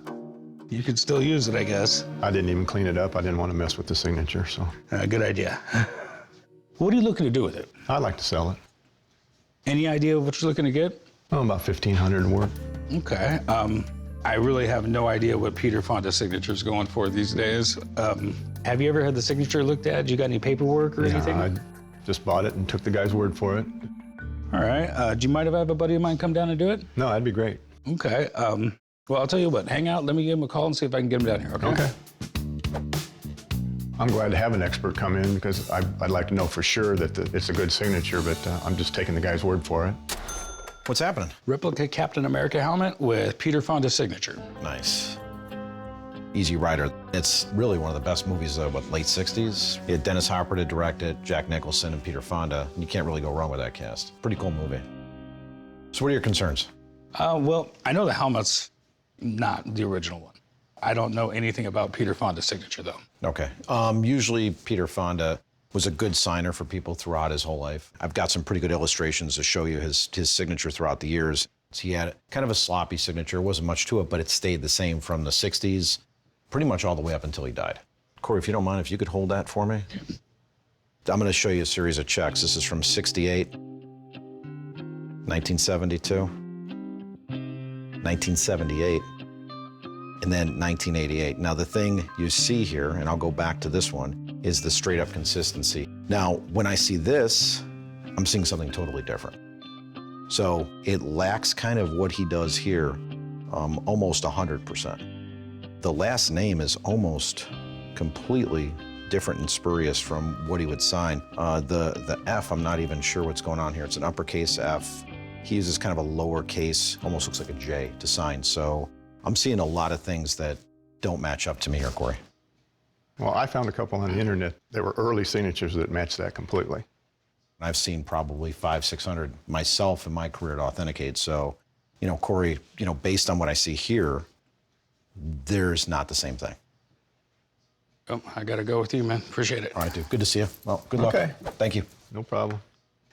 Speaker 13: you could still use it, I guess.
Speaker 14: I didn't even clean it up. I didn't want to mess with the signature, so.
Speaker 13: Good idea. What are you looking to do with it?
Speaker 14: I'd like to sell it.
Speaker 13: Any idea of what you're looking to get?
Speaker 14: Oh, about $1,500 worth.
Speaker 13: Okay. I really have no idea what Peter Fonda's signature is going for these days. Have you ever had the signature looked at? You got any paperwork or anything?
Speaker 14: I just bought it and took the guy's word for it.
Speaker 13: All right. Do you mind if I have a buddy of mine come down and do it?
Speaker 14: No, that'd be great.
Speaker 13: Okay. Well, I'll tell you what. Hang out. Let me give him a call and see if I can get him down here, okay?
Speaker 14: Okay. I'm glad to have an expert come in because I'd like to know for sure that it's a good signature, but I'm just taking the guy's word for it.
Speaker 4: What's happening?
Speaker 13: Replica Captain America helmet with Peter Fonda's signature.
Speaker 4: Nice. Easy Rider. It's really one of the best movies of, late 60s? You had Dennis Hopper to direct it, Jack Nicholson and Peter Fonda. You can't really go wrong with that cast. Pretty cool movie. So what are your concerns?
Speaker 13: Well, I know the helmet's not the original one. I don't know anything about Peter Fonda's signature, though.
Speaker 4: Okay. Usually Peter Fonda was a good signer for people throughout his whole life. I've got some pretty good illustrations to show you his signature throughout the years. He had kind of a sloppy signature. Wasn't much to it, but it stayed the same from the 60s, pretty much all the way up until he died. Corey, if you don't mind, if you could hold that for me. I'm going to show you a series of checks. This is from 68, 1972, 1978, and then 1988. Now, the thing you see here, and I'll go back to this one, is the straight up consistency. Now, when I see this, I'm seeing something totally different. So it lacks kind of what he does here, almost 100%. The last name is almost completely different and spurious from what he would sign. The F, I'm not even sure what's going on here. It's an uppercase F. He uses kind of a lowercase, almost looks like a J to sign. So I'm seeing a lot of things that don't match up to me here, Corey.
Speaker 14: Well, I found a couple on the internet. There were early signatures that matched that completely.
Speaker 4: I've seen probably 500, 600 myself in my career to authenticate. So, you know, Corey, you know, based on what I see here, there's not the same thing.
Speaker 13: Oh, I gotta go with you, man. Appreciate it.
Speaker 4: All right, dude. Good to see you. Well, good luck.
Speaker 14: Okay.
Speaker 4: Thank you.
Speaker 14: No problem.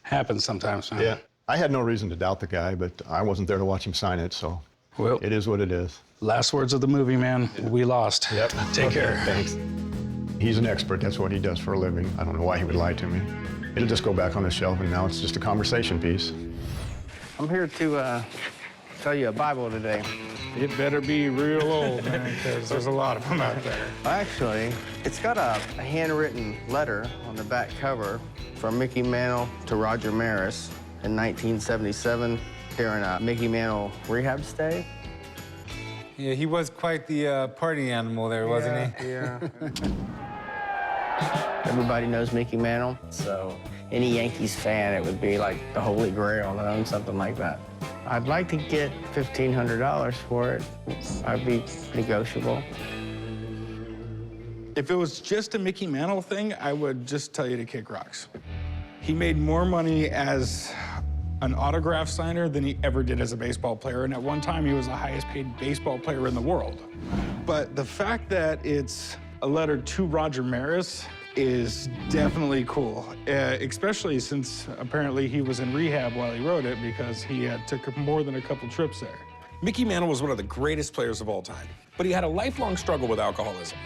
Speaker 13: Happens sometimes, man.
Speaker 14: Yeah. I had no reason to doubt the guy, but I wasn't there to watch him sign it, so
Speaker 13: Well,
Speaker 14: it is what it is.
Speaker 13: last words of the movie, man. We lost.
Speaker 14: Yep.
Speaker 13: Take care.
Speaker 14: Thanks. He's an expert. That's what he does for a living. I don't know why he would lie to me. It'll just go back on the shelf, and now it's just a conversation piece.
Speaker 15: I'm here to tell you a Bible today.
Speaker 16: It better be real old, man, because there's a lot of them out there.
Speaker 15: Actually, it's got a handwritten letter on the back cover from Mickey Mantle to Roger Maris in 1977 during a Mickey Mantle rehab stay.
Speaker 16: Yeah, he was quite the party animal there, wasn't he?
Speaker 15: Yeah. Everybody knows Mickey Mantle, so any Yankees fan, it would be like the holy grail to own something like that. I'd like to get $1,500 for it. I'd be negotiable.
Speaker 16: If it was just a Mickey Mantle thing, I would just tell you to kick rocks. He made more money as an autograph signer than he ever did as a baseball player, and at one time he was the highest paid baseball player in the world. But the fact that it's a letter to Roger Maris is definitely cool, especially since apparently he was in rehab while he wrote it because he took more than a couple trips there.
Speaker 6: Mickey Mantle was one of the greatest players of all time, but he had a lifelong struggle with alcoholism.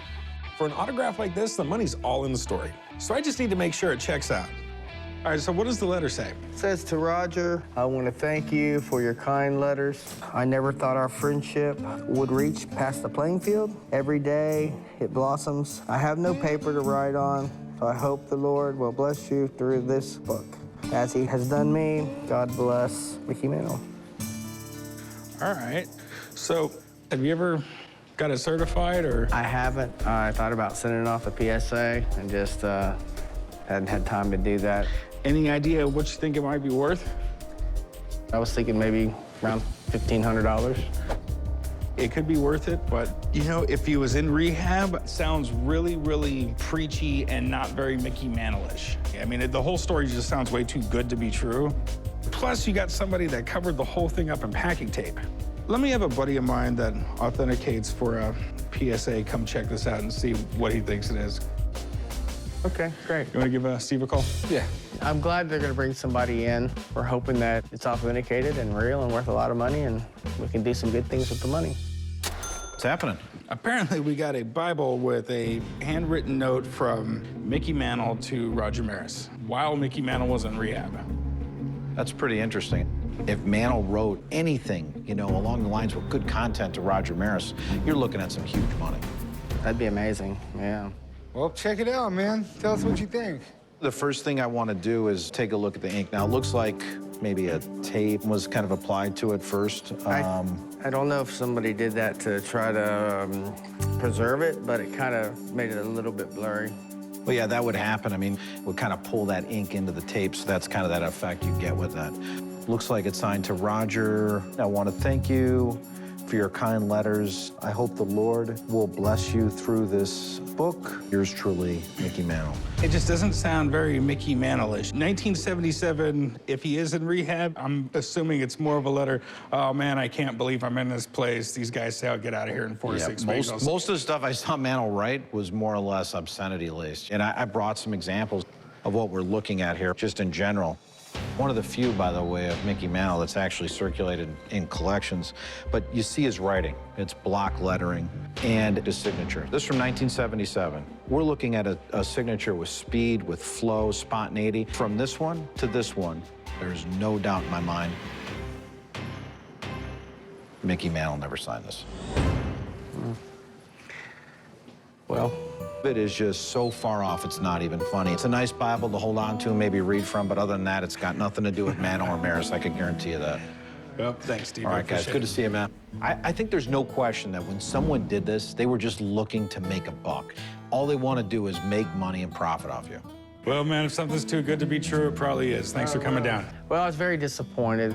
Speaker 6: For an autograph like this, the money's all in the story. So I just need to make sure it checks out. All right, so what does the letter say?
Speaker 15: It says to Roger, I want to thank you for your kind letters. I never thought our friendship would reach past the playing field. Every day it blossoms. I have no paper to write on, so I hope the Lord will bless you through this book. As he has done me, God bless Mickey Mantle.
Speaker 16: All right, so have you ever got it certified or?
Speaker 15: I haven't. I thought about sending it off a PSA and just hadn't had time to do that.
Speaker 16: Any idea what you think it might be worth?
Speaker 15: I was thinking maybe around $1,500.
Speaker 16: It could be worth it, but you know, if he was in rehab, it sounds really, really preachy and not very Mickey Mantle-ish. I mean, the whole story just sounds way too good to be true. Plus, you got somebody that covered the whole thing up in packing tape. Let me have a buddy of mine that authenticates for a PSA come check this out and see what he thinks it is.
Speaker 15: Okay, great.
Speaker 16: You want to give Steve a call?
Speaker 15: Yeah. I'm glad they're going to bring somebody in. We're hoping that it's authenticated and real and worth a lot of money, and we can do some good things with the money.
Speaker 4: What's happening?
Speaker 16: Apparently, we got a Bible with a handwritten note from Mickey Mantle to Roger Maris while Mickey Mantle was in rehab.
Speaker 4: That's pretty interesting. If Mantle wrote anything, you know, along the lines with good content to Roger Maris, you're looking at some huge money.
Speaker 15: That'd be amazing, yeah.
Speaker 16: Well, check it out, man. Tell us what you think.
Speaker 4: The first thing I want to do is take a look at the ink. Now, it looks like maybe a tape was kind of applied to it first.
Speaker 15: I don't know if somebody did that to try to preserve it, but it kind of made it a little bit blurry.
Speaker 4: Well, yeah, that would happen. I mean, it would kind of pull that ink into the tape, so that's kind of that effect you get with that. Looks like it's signed to Roger. I want to thank you for your kind letters. I hope the Lord will bless you through this book. Yours truly, Mickey Mantle.
Speaker 16: It just doesn't sound very Mickey Mantle-ish. 1977, if he is in rehab, I'm assuming it's more of a letter, oh man, I can't believe I'm in this place. These guys say I'll get out of here in 4 to 6 weeks.
Speaker 4: Most of the stuff I saw Mantle write was more or less obscenity-laced. And I brought some examples of what we're looking at here, just in general. One of the few, by the way, of Mickey Mantle that's actually circulated in collections. But you see his writing. It's block lettering and his signature. This is from 1977. We're looking at a signature with speed, with flow, spontaneity. From this one to this one, there's no doubt in my mind Mickey Mantle never signed this.
Speaker 15: Well,
Speaker 4: it is just so far off, it's not even funny. It's a nice Bible to hold on to and maybe read from, but other than that, it's got nothing to do with Mantle or Maris, I can guarantee you that.
Speaker 16: Yep, thanks, Steve.
Speaker 4: All right, guys, good to see you, man. I think there's no question that when someone did this, they were just looking to make a buck. All they want to do is make money and profit off you.
Speaker 16: Well, man, if something's too good to be true, it probably is. Thanks for coming down.
Speaker 15: Well, I was very disappointed,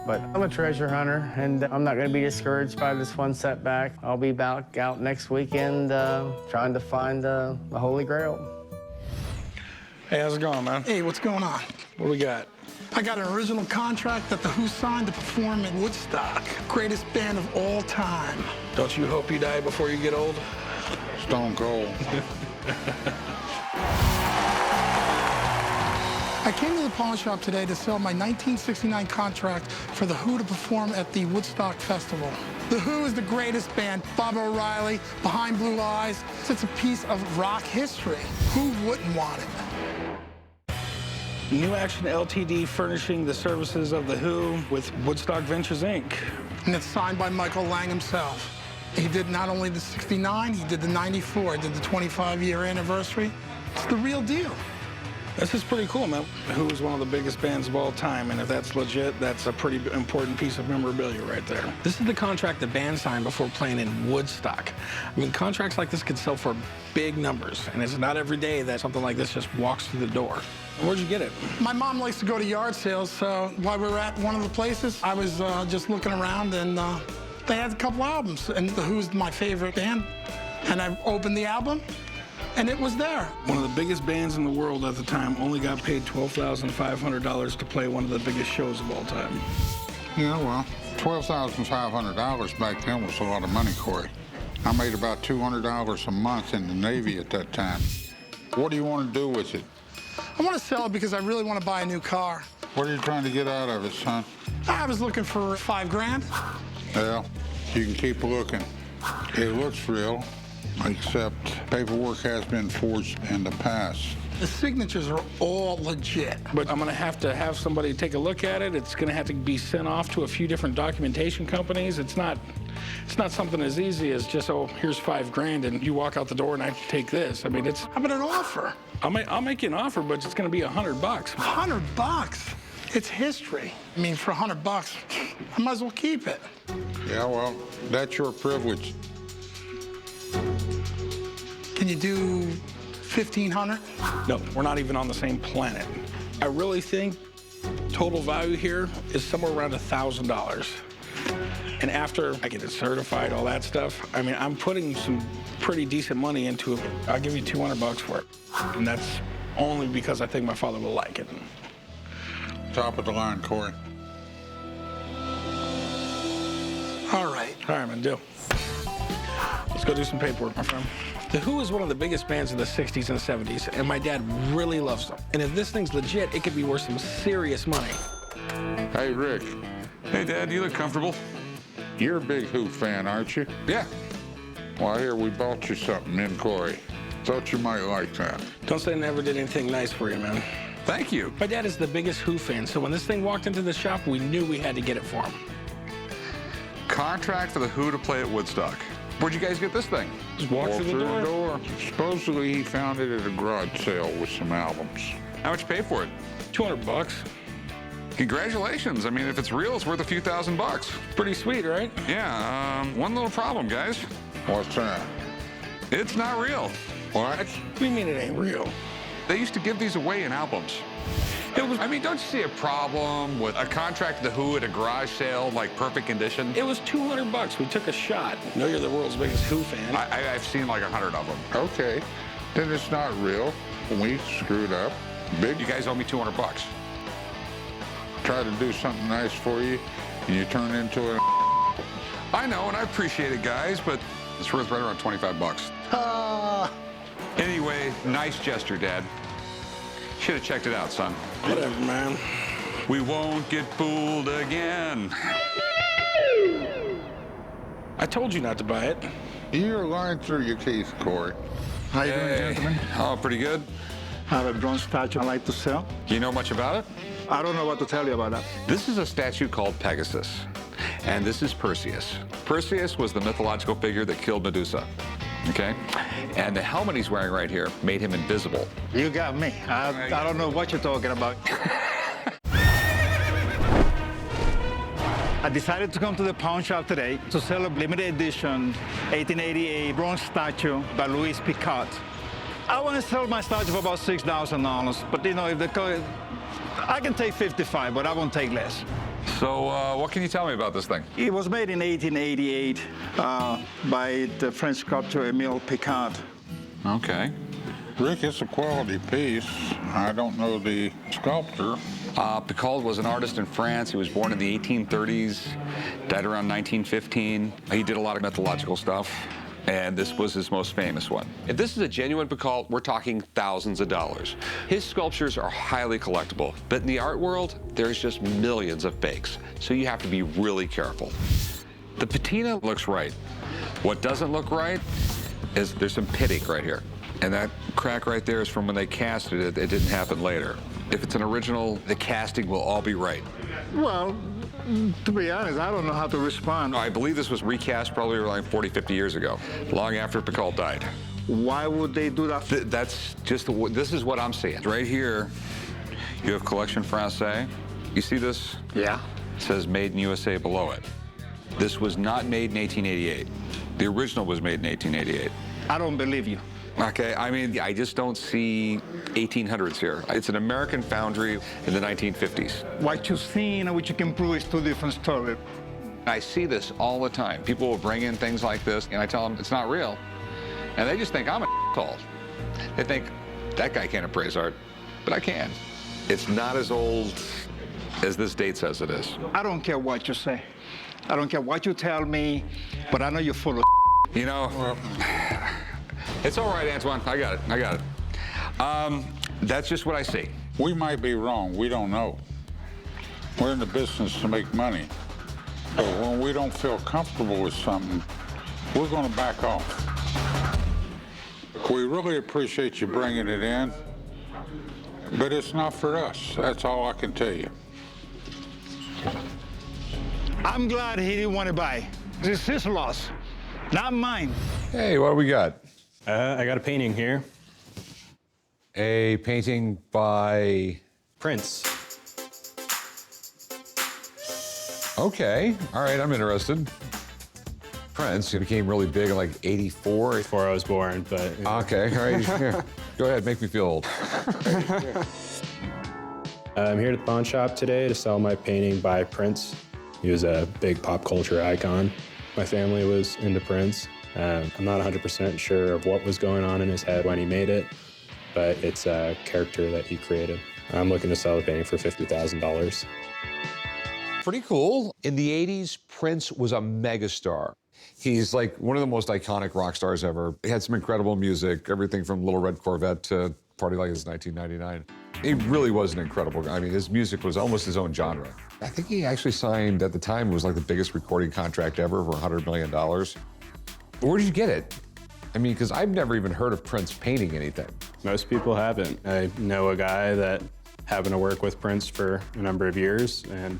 Speaker 15: but I'm a treasure hunter, and I'm not going to be discouraged by this one setback. I'll be back out next weekend trying to find the Holy Grail.
Speaker 16: Hey, how's it going, man?
Speaker 17: Hey, what's going on?
Speaker 16: What do we got?
Speaker 17: I got an original contract that the Who signed to perform at Woodstock. Greatest band of all time.
Speaker 16: Don't you hope you die before you get old?
Speaker 8: Stone cold.
Speaker 17: I came to the pawn shop today to sell my 1969 contract for the Who to perform at the Woodstock Festival. The Who is the greatest band. Bob O'Reilly, Behind Blue Eyes. It's a piece of rock history. Who wouldn't want it?
Speaker 16: New Action Ltd. furnishing the services of The Who with Woodstock Ventures, Inc.
Speaker 17: And it's signed by Michael Lang himself. He did not only the 69, he did the 94, did the 25-year anniversary. It's the real deal.
Speaker 16: This is pretty cool, man. Who is one of the biggest bands of all time, and if that's legit, that's a pretty important piece of memorabilia right there. This is the contract the band signed before playing in Woodstock. I mean, contracts like this could sell for big numbers, and it's not every day that something like this just walks through the door. Where'd you get it?
Speaker 17: My mom likes to go to yard sales, so while we were at one of the places, I was just looking around, and they had a couple albums, and The Who's my favorite band. And I opened the album, and it was there.
Speaker 16: One of the biggest bands in the world at the time only got paid $12,500 to play one of the biggest shows of all time.
Speaker 8: Yeah, well, $12,500 back then was a lot of money, Corey. I made about $200 a month in the Navy at that time. What do you want to do with it?
Speaker 17: I want to sell it because I really want to buy a new car.
Speaker 8: What are you trying to get out of it, son?
Speaker 17: I was looking for $5 grand.
Speaker 8: Well, you can keep looking. It looks real, except paperwork has been forged in the past.
Speaker 17: The signatures are all legit.
Speaker 16: But I'm gonna have somebody take a look at it. It's gonna have to be sent off to a few different documentation companies. It's not something as easy as just, oh, here's $5 grand and you walk out the door and I take this. I mean, it's...
Speaker 17: How about an offer?
Speaker 16: I'll make you an offer, but it's gonna be $100.
Speaker 17: $100? It's history. I mean, for $100, I might as well keep it.
Speaker 8: Yeah, well, that's your privilege.
Speaker 17: Can you do 1,500?
Speaker 16: No, we're not even on the same planet. I really think total value here is somewhere around $1,000. And after I get it certified, all that stuff, I mean, I'm putting some pretty decent money into it. I'll give you $200 for it. And that's only because I think my father will like it.
Speaker 8: Top of the line, Corey.
Speaker 17: All right.
Speaker 16: All right, man, deal. Let's go do some paperwork, my friend. The Who is one of the biggest bands of the 60s and 70s, and my dad really loves them. And if this thing's legit, it could be worth some serious money.
Speaker 8: Hey, Rick.
Speaker 1: Hey, Dad, you look comfortable.
Speaker 8: You're a big Who fan, aren't you?
Speaker 1: Yeah.
Speaker 8: Well, here, we bought you something, me and Corey. Thought you might like that.
Speaker 16: Don't say I never did anything nice for you, man.
Speaker 1: Thank you.
Speaker 16: My dad is the biggest Who fan, so when this thing walked into the shop, we knew we had to get it for him.
Speaker 1: Contract for the Who to play at Woodstock. Where'd you guys get this thing?
Speaker 16: Just walk through the door.
Speaker 8: Supposedly, he found it at a garage sale with some albums.
Speaker 1: How much you pay for it?
Speaker 16: $200.
Speaker 1: Congratulations. I mean, if it's real, it's worth a few $1,000.
Speaker 16: Pretty sweet, right?
Speaker 1: Yeah, one little problem, guys.
Speaker 8: What's that?
Speaker 1: It's not real.
Speaker 8: What?
Speaker 16: What do you mean it ain't real?
Speaker 1: They used to give these away in albums. I mean, don't you see a problem with a contract to the Who at a garage sale, like perfect condition?
Speaker 16: It was $200. We took a shot. I know you're the world's biggest Who fan.
Speaker 1: I've seen like 100 of them.
Speaker 8: Okay, then it's not real. We screwed up. Big.
Speaker 1: You guys owe me $200.
Speaker 8: Try to do something nice for you, and you turn into a...
Speaker 1: I know, and I appreciate it, guys, but it's worth right around $25. Anyway, nice gesture, Dad. Should have checked it out, son.
Speaker 16: Whatever, man.
Speaker 1: We won't get fooled again.
Speaker 16: I told you not to buy it.
Speaker 8: You're lying through your teeth, Corey.
Speaker 18: How you doing, gentlemen?
Speaker 1: Oh, pretty good.
Speaker 18: I have a bronze statue I'd like to sell.
Speaker 1: Do you know much about it?
Speaker 18: I don't know what to tell you about that.
Speaker 1: This is a statue called Pegasus, and this is Perseus. Perseus was the mythological figure that killed Medusa, okay? And the helmet he's wearing right here made him invisible.
Speaker 18: You got me. I don't know what you're talking about. decided to come to the pawn shop today to sell a limited edition 1888 bronze statue by Louis Picault. I want to sell my statue for about $6,000, but you know, if I can take 55, but I won't take less.
Speaker 1: So what can you tell me about this thing?
Speaker 18: It was made in 1888 by the French sculptor Émile Picault.
Speaker 1: Okay.
Speaker 8: Rick, it's a quality piece. I don't know the sculptor.
Speaker 19: Picault was an artist in France. He was born in the 1830s, died around 1915. He did a lot of mythological stuff, and this was his most famous one.
Speaker 20: If this is a genuine Picault, we're talking thousands of dollars. His sculptures are highly collectible, but in the art world, there's just millions of fakes, so you have to be really careful. The patina looks right. What doesn't look right is there's some pitting right here. And that crack right there is from when they casted it. It didn't happen later. If it's an original, the casting will all be right.
Speaker 18: Well, to be honest, I don't know how to respond.
Speaker 20: I believe this was recast probably around 40, 50 years ago, long after Picault died.
Speaker 18: Why would they do that?
Speaker 20: That's just, this is what I'm seeing. Right here, you have Collection Française. You see this?
Speaker 18: Yeah.
Speaker 20: It says Made in USA below it. This was not made in 1888. The original was made in 1888.
Speaker 18: I don't believe you.
Speaker 20: Okay, I mean, I just don't see 1800s here. It's an American foundry in the 1950s.
Speaker 18: What you've seen and what you can prove is two different stories.
Speaker 20: I see this all the time. People will bring in things like this, and I tell them it's not real. And they just think I'm an asshole. They think, that guy can't appraise art, but I can. It's not as old as this date says it is.
Speaker 18: I don't care what you say. I don't care what you tell me, but I know you're full of
Speaker 20: You know, it's all right, Antoine. I got it. That's just what I see.
Speaker 8: We might be wrong. We don't know. We're in the business to make money. So when we don't feel comfortable with something, we're going to back off. We really appreciate you bringing it in, but it's not for us. That's all I can tell you.
Speaker 18: I'm glad he didn't want to buy. It's his loss, not mine.
Speaker 1: Hey, what do we got?
Speaker 21: I got a painting here.
Speaker 1: A painting by?
Speaker 21: Prince.
Speaker 1: Okay, all right, I'm interested. Prince, he became really big in like 84.
Speaker 21: Before I was born, but...
Speaker 1: Okay, all right, here. Go ahead, make me feel old.
Speaker 21: I'm here at the pawn shop today to sell my painting by Prince. He was a big pop culture icon. My family was into Prince. I'm not 100% sure of what was going on in his head when he made it, but it's a character that he created. I'm looking to sell the painting for $50,000.
Speaker 1: Pretty cool. In the 80s, Prince was a megastar. He's like one of the most iconic rock stars ever. He had some incredible music, everything from Little Red Corvette to Party Like It's 1999. He really was an incredible guy. I mean, his music was almost his own genre. I think he actually signed, at the time, it was like the biggest recording contract ever for $100 million. Where did you get it? I mean, because I've never even heard of Prince painting anything.
Speaker 21: Most people haven't. I know a guy that happened to work with Prince for a number of years, and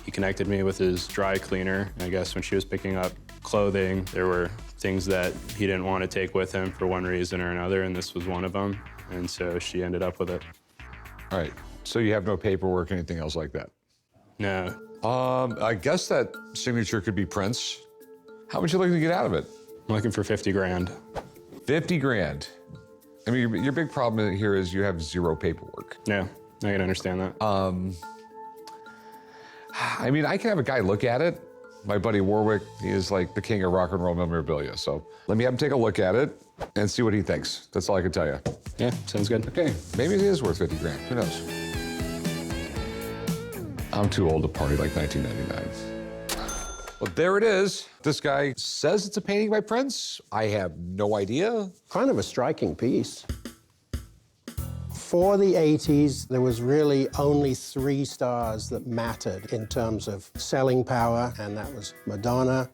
Speaker 21: he connected me with his dry cleaner. I guess when she was picking up clothing, there were things that he didn't want to take with him for one reason or another, and this was one of them. And so she ended up with it.
Speaker 1: All right, so you have no paperwork, anything else like that?
Speaker 21: No.
Speaker 1: I guess that signature could be Prince. How much you looking to get out of it?
Speaker 21: I'm looking for 50 grand.
Speaker 1: 50 grand. I mean, your big problem here is you have zero paperwork.
Speaker 21: Yeah, I can understand that.
Speaker 1: I mean, I can have a guy look at it. My buddy Warwick, he is like the king of rock and roll memorabilia. So let me have him take a look at it and see what he thinks. That's all I can tell you.
Speaker 21: Yeah, sounds good.
Speaker 1: Okay, maybe it is worth 50 grand. Who knows? I'm too old to party like 1999. Well, there it is. This guy says it's a painting by Prince. I have no idea.
Speaker 22: Kind of a striking piece. For the 80s, there was really only 3 stars that mattered in terms of selling power, and that was Madonna,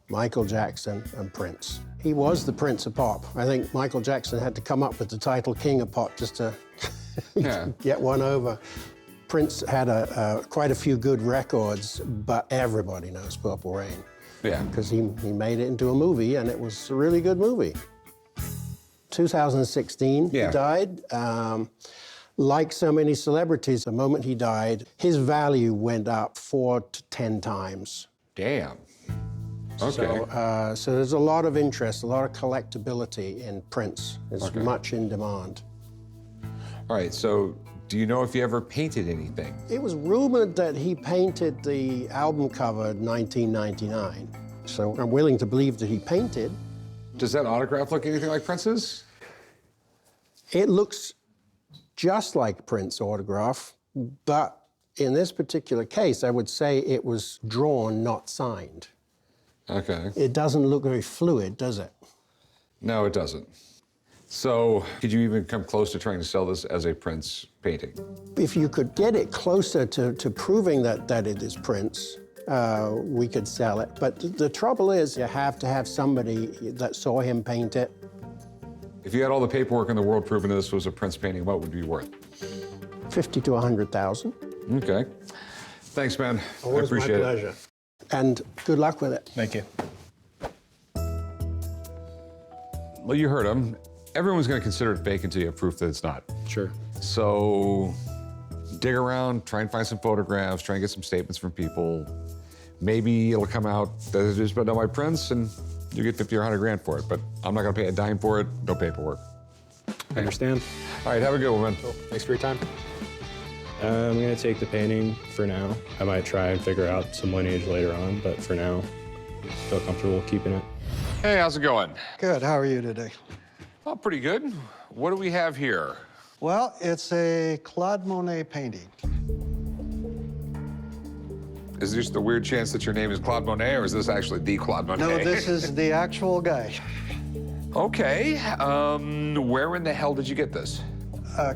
Speaker 22: Michael Jackson, and Prince. He was the Prince of Pop. I think Michael Jackson had to come up with the title King of Pop just to get one over. Prince had quite a few good records, but everybody knows Purple Rain.
Speaker 1: Yeah.
Speaker 22: Because he made it into a movie, and it was a really good movie. 2016, he died. Like so many celebrities, the moment he died, his value went up 4 to 10 times.
Speaker 1: Damn. Okay.
Speaker 22: So there's a lot of interest, a lot of collectability in prints. It's
Speaker 1: Okay.
Speaker 22: much in demand.
Speaker 1: All right, so do you know if he ever painted anything?
Speaker 22: It was rumored that he painted the album cover in 1999. So I'm willing to believe that he painted.
Speaker 1: Does that autograph look anything like Prince's?
Speaker 22: It looks just like Prince's autograph, but in this particular case, I would say it was drawn, not signed.
Speaker 1: Okay.
Speaker 22: It doesn't look very fluid, does it?
Speaker 1: No, it doesn't. So, could you even come close to trying to sell this as a Prince painting?
Speaker 22: If you could get it closer to proving that it is Prince, we could sell it. But the trouble is, you have to have somebody that saw him paint it.
Speaker 1: If you had all the paperwork in the world proving this was a Prince painting, what would it be worth?
Speaker 22: 50 to 100,000.
Speaker 1: Okay. Thanks, man.
Speaker 22: Always
Speaker 1: I appreciate
Speaker 22: my pleasure. And good luck with it.
Speaker 10: Thank you.
Speaker 1: Well, you heard him. Everyone's going to consider it fake until you have proof that it's not.
Speaker 21: Sure.
Speaker 1: So dig around, try and find some photographs, try and get some statements from people. Maybe it'll come out that it is done by Prince and you get 50 or 100 grand for it, but I'm not going to pay a dime for it, no paperwork.
Speaker 21: I understand.
Speaker 1: All right, have a good one, man.
Speaker 21: Cool. Thanks for your time. I'm gonna take the painting for now. I might try and figure out some lineage later on, but for now, feel comfortable keeping it.
Speaker 1: Hey, how's it going?
Speaker 2: Good. How are you today?
Speaker 1: Oh, pretty good. What do we have here?
Speaker 2: Well, it's a Claude Monet painting.
Speaker 1: Is there just a weird chance that your name is Claude Monet, or is this actually the Claude Monet?
Speaker 2: No, this is the actual guy.
Speaker 1: Okay. Where in the hell did you get this?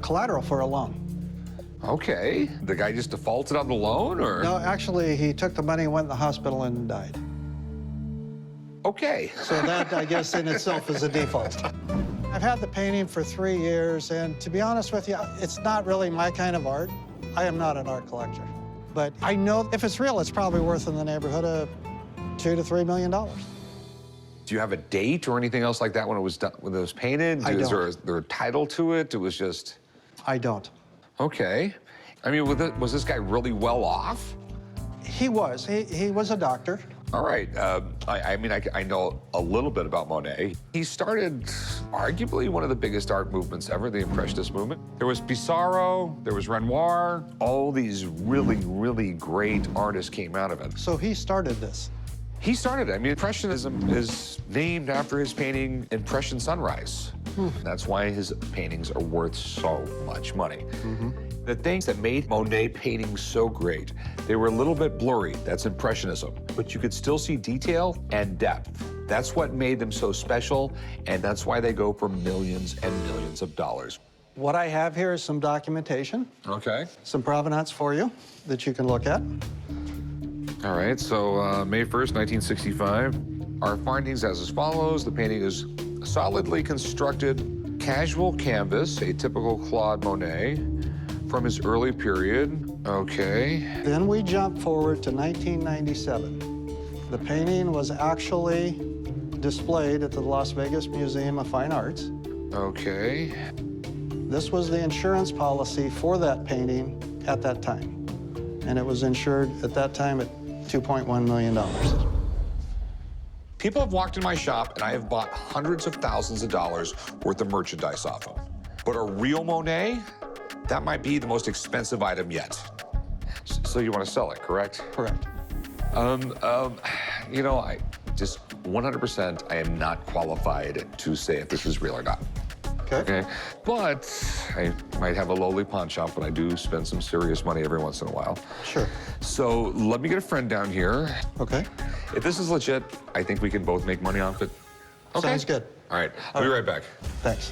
Speaker 2: Collateral for a loan.
Speaker 1: Okay. The guy just defaulted on the loan, or?
Speaker 2: No, actually, he took the money, went in the hospital, and died.
Speaker 1: Okay.
Speaker 2: So that, I guess, in itself is a default. I've had the painting for 3 years, and to be honest with you, it's not really my kind of art. I am not an art collector. But I know if it's real, it's probably worth in the neighborhood of $2 to $3 million.
Speaker 1: Do you have a date or anything else like that when it was done, when it was painted?
Speaker 2: I don't.
Speaker 1: Is there a title to it? It was just...
Speaker 2: I don't.
Speaker 1: Okay. I mean, was this guy really well off?
Speaker 2: He was. He was a doctor.
Speaker 1: All right. I mean, I know a little bit about Monet. He started arguably one of the biggest art movements ever, the Impressionist movement. There was Pissarro, there was Renoir. All these really, really great artists came out of it.
Speaker 2: So he started this.
Speaker 1: He started it. I mean, Impressionism is named after his painting Impression Sunrise. That's why his paintings are worth so much money. The things that made Monet paintings so great, they were a little bit blurry. That's Impressionism. But you could still see detail and depth. That's what made them so special, and that's why they go for millions and millions of dollars.
Speaker 2: What I have here is some documentation.
Speaker 1: Okay.
Speaker 2: Some provenance for you that you can look at.
Speaker 1: All right, so May 1st, 1965. Our findings as follows. The painting is solidly constructed casual canvas, a typical Claude Monet from his early period. Okay.
Speaker 2: Then we jump forward to 1997. The painting was actually displayed at the Las Vegas Museum of Fine Arts.
Speaker 1: Okay.
Speaker 2: This was the insurance policy for that painting at that time. And it was insured at that time at $2.1 million.
Speaker 1: People have walked in my shop and I have bought hundreds of thousands of dollars worth of merchandise off them. But a real Monet, that might be the most expensive item yet. So you want to sell it, correct?
Speaker 2: Correct.
Speaker 1: You know, I just 100%, I am not qualified to say if this is real or not. Okay. But I might have a lowly pawn shop, but I do spend some serious money every once in a while.
Speaker 2: Sure.
Speaker 1: So let me get a friend down here.
Speaker 2: Okay.
Speaker 1: If this is legit, I think we can both make money off it. Okay.
Speaker 2: Sounds good.
Speaker 1: All right. I'll be right back.
Speaker 2: Thanks.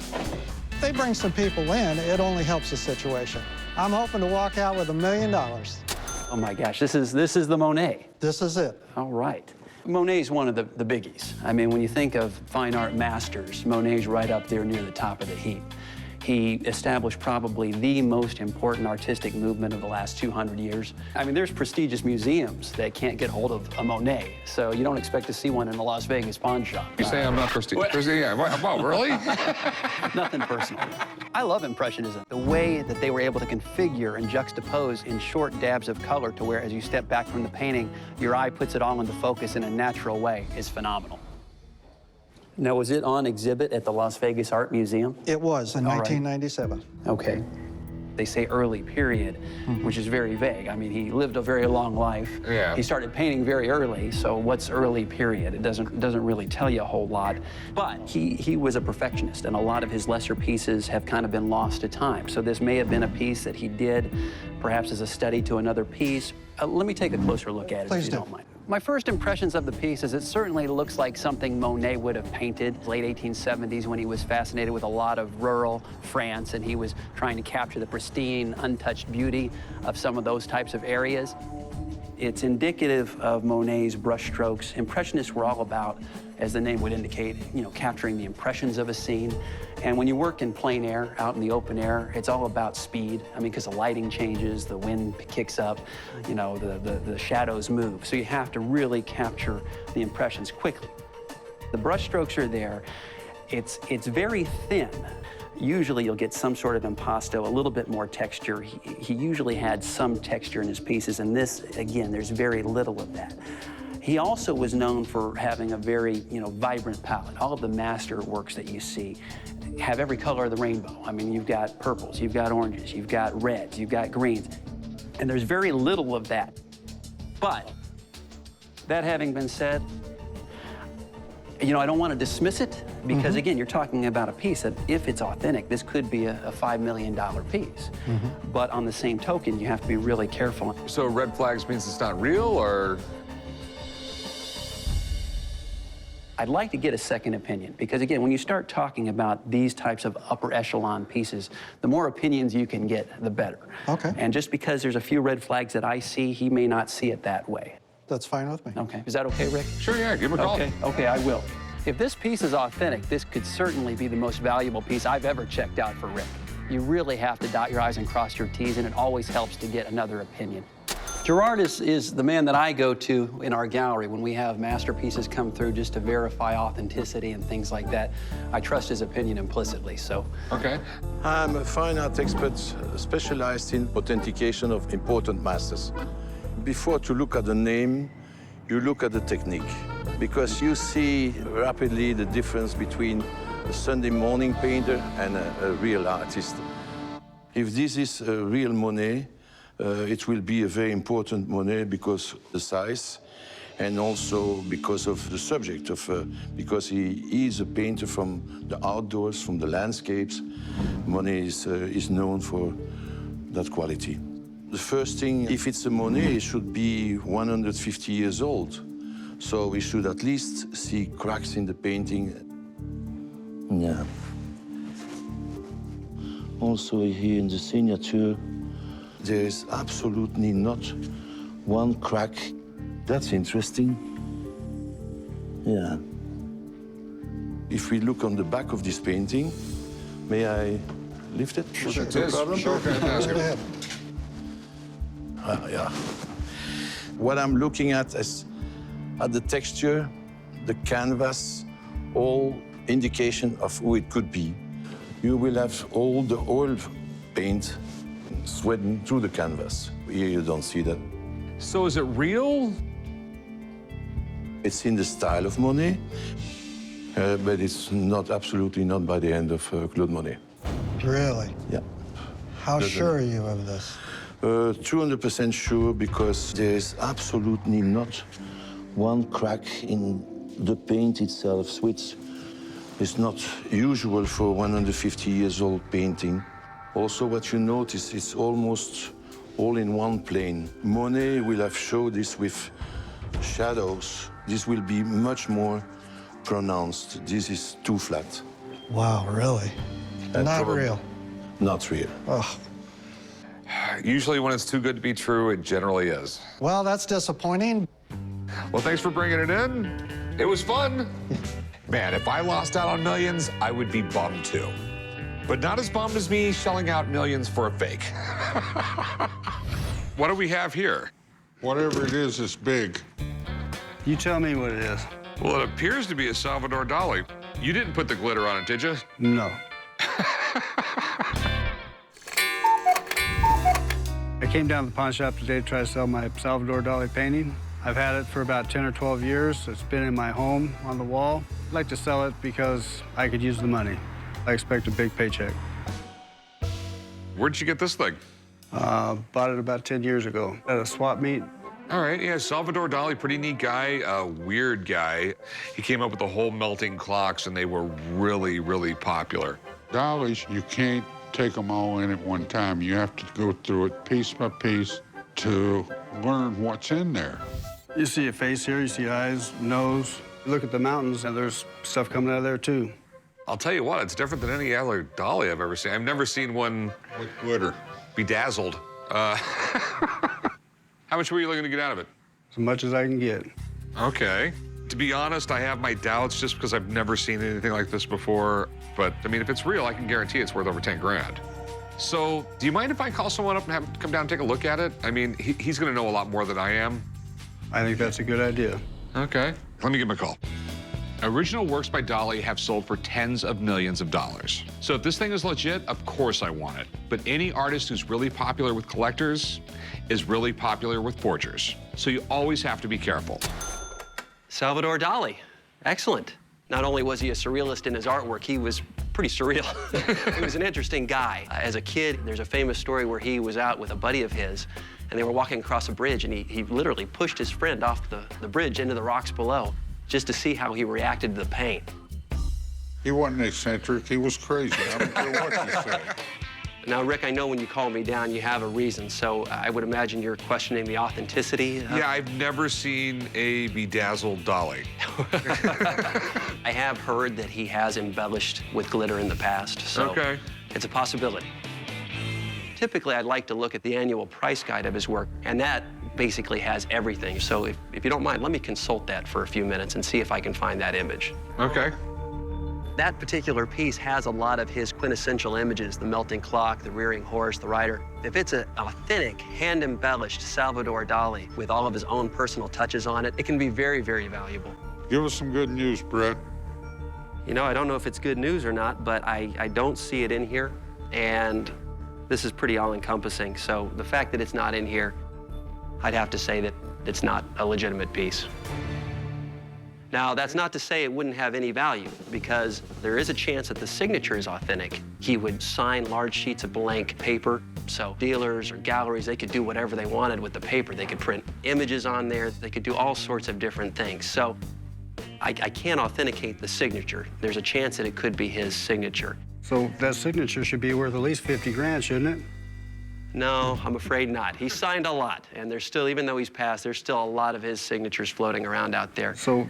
Speaker 2: If they bring some people in, it only helps the situation. I'm hoping to walk out with $1 million.
Speaker 3: Oh my gosh, this is the Monet.
Speaker 2: This is it.
Speaker 3: All right. Monet's one of the biggies. I mean, when you think of fine art masters, Monet's right up there near the top of the heap. He established probably the most important artistic movement of the last 200 years. I mean, there's prestigious museums that can't get hold of a Monet, so you don't expect to see one in a Las Vegas pawn shop.
Speaker 1: You say I'm not prestigious? Yeah, well, really?
Speaker 3: Nothing personal. I love Impressionism. The way that they were able to configure and juxtapose in short dabs of color to where, as you step back from the painting, your eye puts it all into focus in a natural way is phenomenal. Now, was it on exhibit at the Las Vegas Art Museum?
Speaker 2: It was in
Speaker 3: All right.
Speaker 2: 1997.
Speaker 3: Okay. They say early period, which is very vague. I mean, he lived a very long life.
Speaker 1: Yeah.
Speaker 3: He started painting very early, so what's early period? It doesn't really tell you a whole lot. But he was a perfectionist, and a lot of his lesser pieces have kind of been lost to time. So this may have been a piece that he did, perhaps as a study to another piece. Let me take a closer look at it, if you don't mind. My first impressions of the piece is it certainly looks like something Monet would have painted late 1870s when he was fascinated with a lot of rural France and he was trying to capture the pristine, untouched beauty of some of those types of areas. It's indicative of Monet's brushstrokes. Impressionists were all about, as the name would indicate, capturing the impressions of a scene. And when you work in plein air, out in the open air, it's all about speed. I mean, because the lighting changes, the wind kicks up, the shadows move. So you have to really capture the impressions quickly. The brushstrokes are there. It's very thin. Usually you'll get some sort of impasto, a little bit more texture. He usually had some texture in his pieces, and this, again, there's very little of that. He also was known for having a very, vibrant palette. All of the master works that you see have every color of the rainbow. I mean, you've got purples, you've got oranges, you've got reds, you've got greens, and there's very little of that. But that having been said, I don't want to dismiss it because, again, you're talking about a piece that, if it's authentic, this could be a $5 million piece. But on the same token, you have to be really careful.
Speaker 1: So red flags means it's not real, or?
Speaker 3: I'd like to get a second opinion because, again, when you start talking about these types of upper echelon pieces, the more opinions you can get, the better.
Speaker 2: Okay.
Speaker 3: And just because there's a few red flags that I see, he may not see it that way.
Speaker 2: That's fine with me.
Speaker 3: Okay. Is that okay, Rick?
Speaker 1: Sure, yeah, give him a call.
Speaker 3: Okay, I will. If this piece is authentic, this could certainly be the most valuable piece I've ever checked out for Rick. You really have to dot your I's and cross your T's, and it always helps to get another opinion. Gerard is the man that I go to in our gallery when we have masterpieces come through just to verify authenticity and things like that. I trust his opinion implicitly, so.
Speaker 1: Okay.
Speaker 5: I'm a fine art expert specialized in authentication of important masters. Before to look at the name, you look at the technique, because you see rapidly the difference between a Sunday morning painter and a real artist. If this is a real Monet, it will be a very important Monet because of the size and also because of the subject, because he is a painter from the outdoors, from the landscapes. Monet is known for that quality. The first thing, if it's a Monet, it should be 150 years old. So we should at least see cracks in the painting. Yeah. Also here in the signature, there is absolutely not one crack. That's interesting. Yeah. If we look on the back of this painting, may I lift it?
Speaker 1: Sure,
Speaker 5: No problem?
Speaker 1: Sure, go ahead.
Speaker 5: Yeah. What I'm looking at is the texture, the canvas, all indication of who it could be. You will have all the oil paint sweating through the canvas. Here you don't see that.
Speaker 1: So is it real?
Speaker 5: It's in the style of Monet, but it's not absolutely not by the end of Claude Monet.
Speaker 2: Really?
Speaker 5: Yeah.
Speaker 2: How sure are you of this?
Speaker 5: 200% sure, because there is absolutely not one crack in the paint itself, which is not usual for 150 years old painting. Also, what you notice, it's almost all in one plane. Monet will have showed this with shadows. This will be much more pronounced. This is too flat.
Speaker 2: Wow, really? Not real.
Speaker 5: Not real.
Speaker 2: Oh.
Speaker 1: Usually when it's too good to be true, it generally is.
Speaker 2: Well, that's disappointing.
Speaker 1: Well, thanks for bringing it in. It was fun. Man, if I lost out on millions, I would be bummed too. but not as bummed as me shelling out millions for a fake.
Speaker 20: What do we have here?
Speaker 8: Whatever it is, it's big.
Speaker 9: You tell me what it is.
Speaker 20: Well, it appears to be a Salvador Dalí. You didn't put the glitter on it, did you?
Speaker 9: No. I came down to the pawn shop today to try to sell my Salvador Dalí painting. I've had it for about 10 or 12 years. It's been in my home on the wall. I'd like to sell it because I could use the money. I expect a big paycheck.
Speaker 20: Where'd you get this thing?
Speaker 9: Bought it about 10 years ago at a swap meet.
Speaker 20: All right, yeah, Salvador Dalí, pretty neat guy, weird guy. He came up with the whole melting clocks, and they were really, really popular.
Speaker 8: Dalís, you can't take them all in at one time. You have to go through it piece by piece to learn what's in there.
Speaker 9: You see a face here, you see eyes, nose. You look at the mountains, and there's stuff coming out of there, too.
Speaker 20: I'll tell you what, it's different than any other Dalí I've ever seen. I've never seen one
Speaker 8: with glitter.
Speaker 20: Bedazzled. How much were you looking to get out of it?
Speaker 9: As much as I can get.
Speaker 20: Okay. To be honest, I have my doubts just because I've never seen anything like this before. But, I mean, if it's real, I can guarantee it's worth over 10 grand. So, do you mind if I call someone up and have them come down and take a look at it? I mean, he's going to know a lot more than I am.
Speaker 9: I think that's a good idea.
Speaker 20: Okay. Let me give him a call. Original works by Dalí have sold for tens of millions of dollars. So if this thing is legit, of course I want it. But any artist who's really popular with collectors is really popular with forgers. So you always have to be careful.
Speaker 3: Salvador Dalí, excellent. Not only was he a surrealist in his artwork, he was pretty surreal. He was an interesting guy. As a kid, there's a famous story where he was out with a buddy of his, and they were walking across a bridge, and he literally pushed his friend off the bridge into the rocks below, just to see how he reacted to the pain.
Speaker 8: He wasn't eccentric, he was crazy. I don't care what you say.
Speaker 3: Now, Rick, I know when you call me down, you have a reason, so I would imagine you're questioning the authenticity.
Speaker 20: Yeah, I've never seen a bedazzled Dalí.
Speaker 3: I have heard that he has embellished with glitter in the past, so
Speaker 20: okay.
Speaker 3: It's a possibility. Typically, I'd like to look at the annual price guide of his work, and that basically has everything. So if you don't mind, let me consult that for a few minutes and see if I can find that image.
Speaker 20: Okay.
Speaker 3: That particular piece has a lot of his quintessential images, the melting clock, the rearing horse, the rider. If it's an authentic, hand-embellished Salvador Dalí with all of his own personal touches on it, it can be very, very valuable.
Speaker 8: Give us some good news, Brett.
Speaker 3: You know, I don't know if it's good news or not, but I don't see it in here, and this is pretty all-encompassing. So the fact that it's not in here, I'd have to say that it's not a legitimate piece. Now, that's not to say it wouldn't have any value, because there is a chance that the signature is authentic. He would sign large sheets of blank paper, so dealers or galleries, they could do whatever they wanted with the paper. They could print images on there. They could do all sorts of different things. So I can't authenticate the signature. There's a chance that it could be his signature.
Speaker 9: So that signature should be worth at least 50 grand, shouldn't it?
Speaker 3: No, I'm afraid not. He signed a lot, and there's still, even though he's passed, there's still a lot of his signatures floating around out there.
Speaker 9: So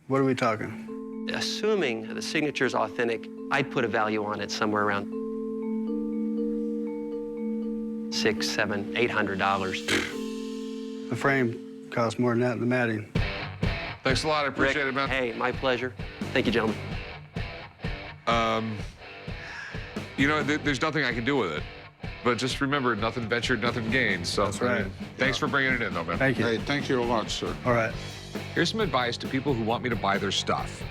Speaker 9: what are we talking?
Speaker 3: Assuming the signature is authentic, I'd put a value on it somewhere around $600, $700, $800.
Speaker 9: The frame costs more than that in the matting.
Speaker 20: Thanks a lot, I appreciate it, man.
Speaker 3: Hey, my pleasure. Thank you, gentlemen.
Speaker 20: You know, there's nothing I can do with it. But just remember, nothing ventured, nothing gained. So,
Speaker 9: that's right.
Speaker 20: Thanks for bringing it in, though, man.
Speaker 9: Thank you.
Speaker 8: Hey, thank you a lot, sir.
Speaker 9: All right.
Speaker 1: Here's some advice to people who want me to buy their stuff.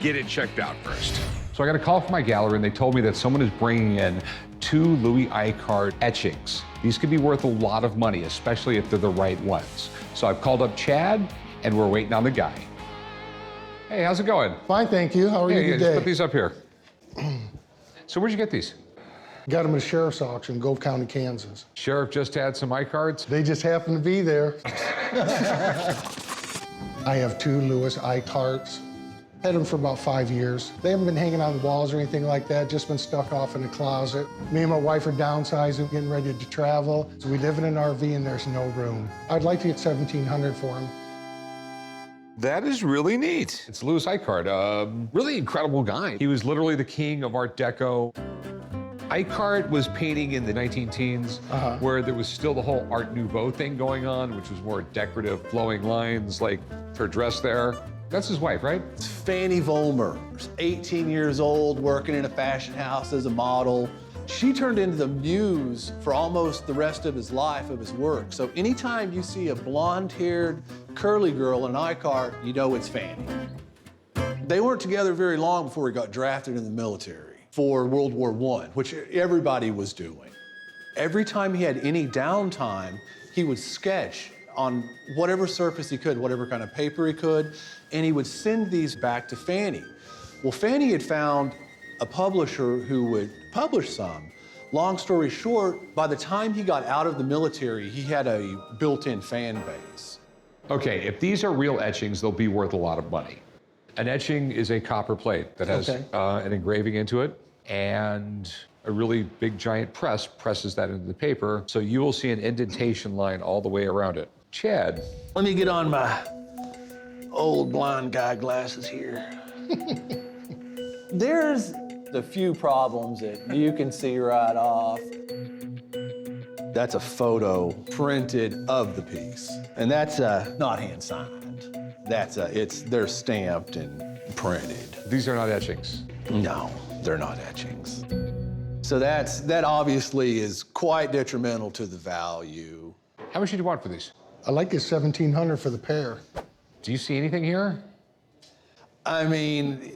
Speaker 1: Get it checked out first. So I got a call from my gallery, and they told me that someone is bringing in 2 Louis Icart etchings. These could be worth a lot of money, especially if they're the right ones. So I've called up Chad, and we're waiting on the guy. Hey, how's it going?
Speaker 11: Fine, thank you. How are you
Speaker 1: Just
Speaker 11: today?
Speaker 1: put these up here. So where'd you get these?
Speaker 11: Got them at a sheriff's auction, Gove County, Kansas.
Speaker 1: Sheriff just had some Icarts?
Speaker 11: They just happen to be there. I have 2 Louis Icarts. Had them for about 5 years. They haven't been hanging on the walls or anything like that, just been stuck off in the closet. Me and my wife are downsizing, getting ready to travel. So we live in an RV and there's no room. I'd like to get $1,700 for them.
Speaker 1: That is really neat. It's Louis Icart, a really incredible guy. He was literally the king of Art Deco. Icart was painting in the 19-teens, where there was still the whole Art Nouveau thing going on, which was more decorative, flowing lines, like her dress there. That's his wife, right?
Speaker 7: Fanny Volmer, 18 years old, working in a fashion house as a model. She turned into the muse for almost the rest of his life, of his work. So anytime you see a blonde-haired, curly girl in Icart, you know it's Fanny. They weren't together very long before he got drafted in the military for World War I, which everybody was doing. Every time he had any downtime, he would sketch on whatever surface he could, whatever kind of paper he could, and he would send these back to Fanny. Well, Fanny had found a publisher who would publish some. Long story short, by the time he got out of the military, he had a built-in fan base.
Speaker 1: Okay, if these are real etchings, they'll be worth a lot of money. An etching is a copper plate that has an engraving into it, and a really big giant press presses that into the paper, so you will see an indentation line all the way around it. Chad.
Speaker 7: Let me get on my old blind guy glasses here. There's a few problems that you can see right off. That's a photo printed of the piece, and that's not hand signed. They're stamped and printed.
Speaker 1: These are not etchings?
Speaker 7: No, they're not etchings. So that obviously is quite detrimental to the value.
Speaker 1: How much do you want for these?
Speaker 11: I like it $1,700 for the pair.
Speaker 1: Do you see anything here?
Speaker 7: I mean,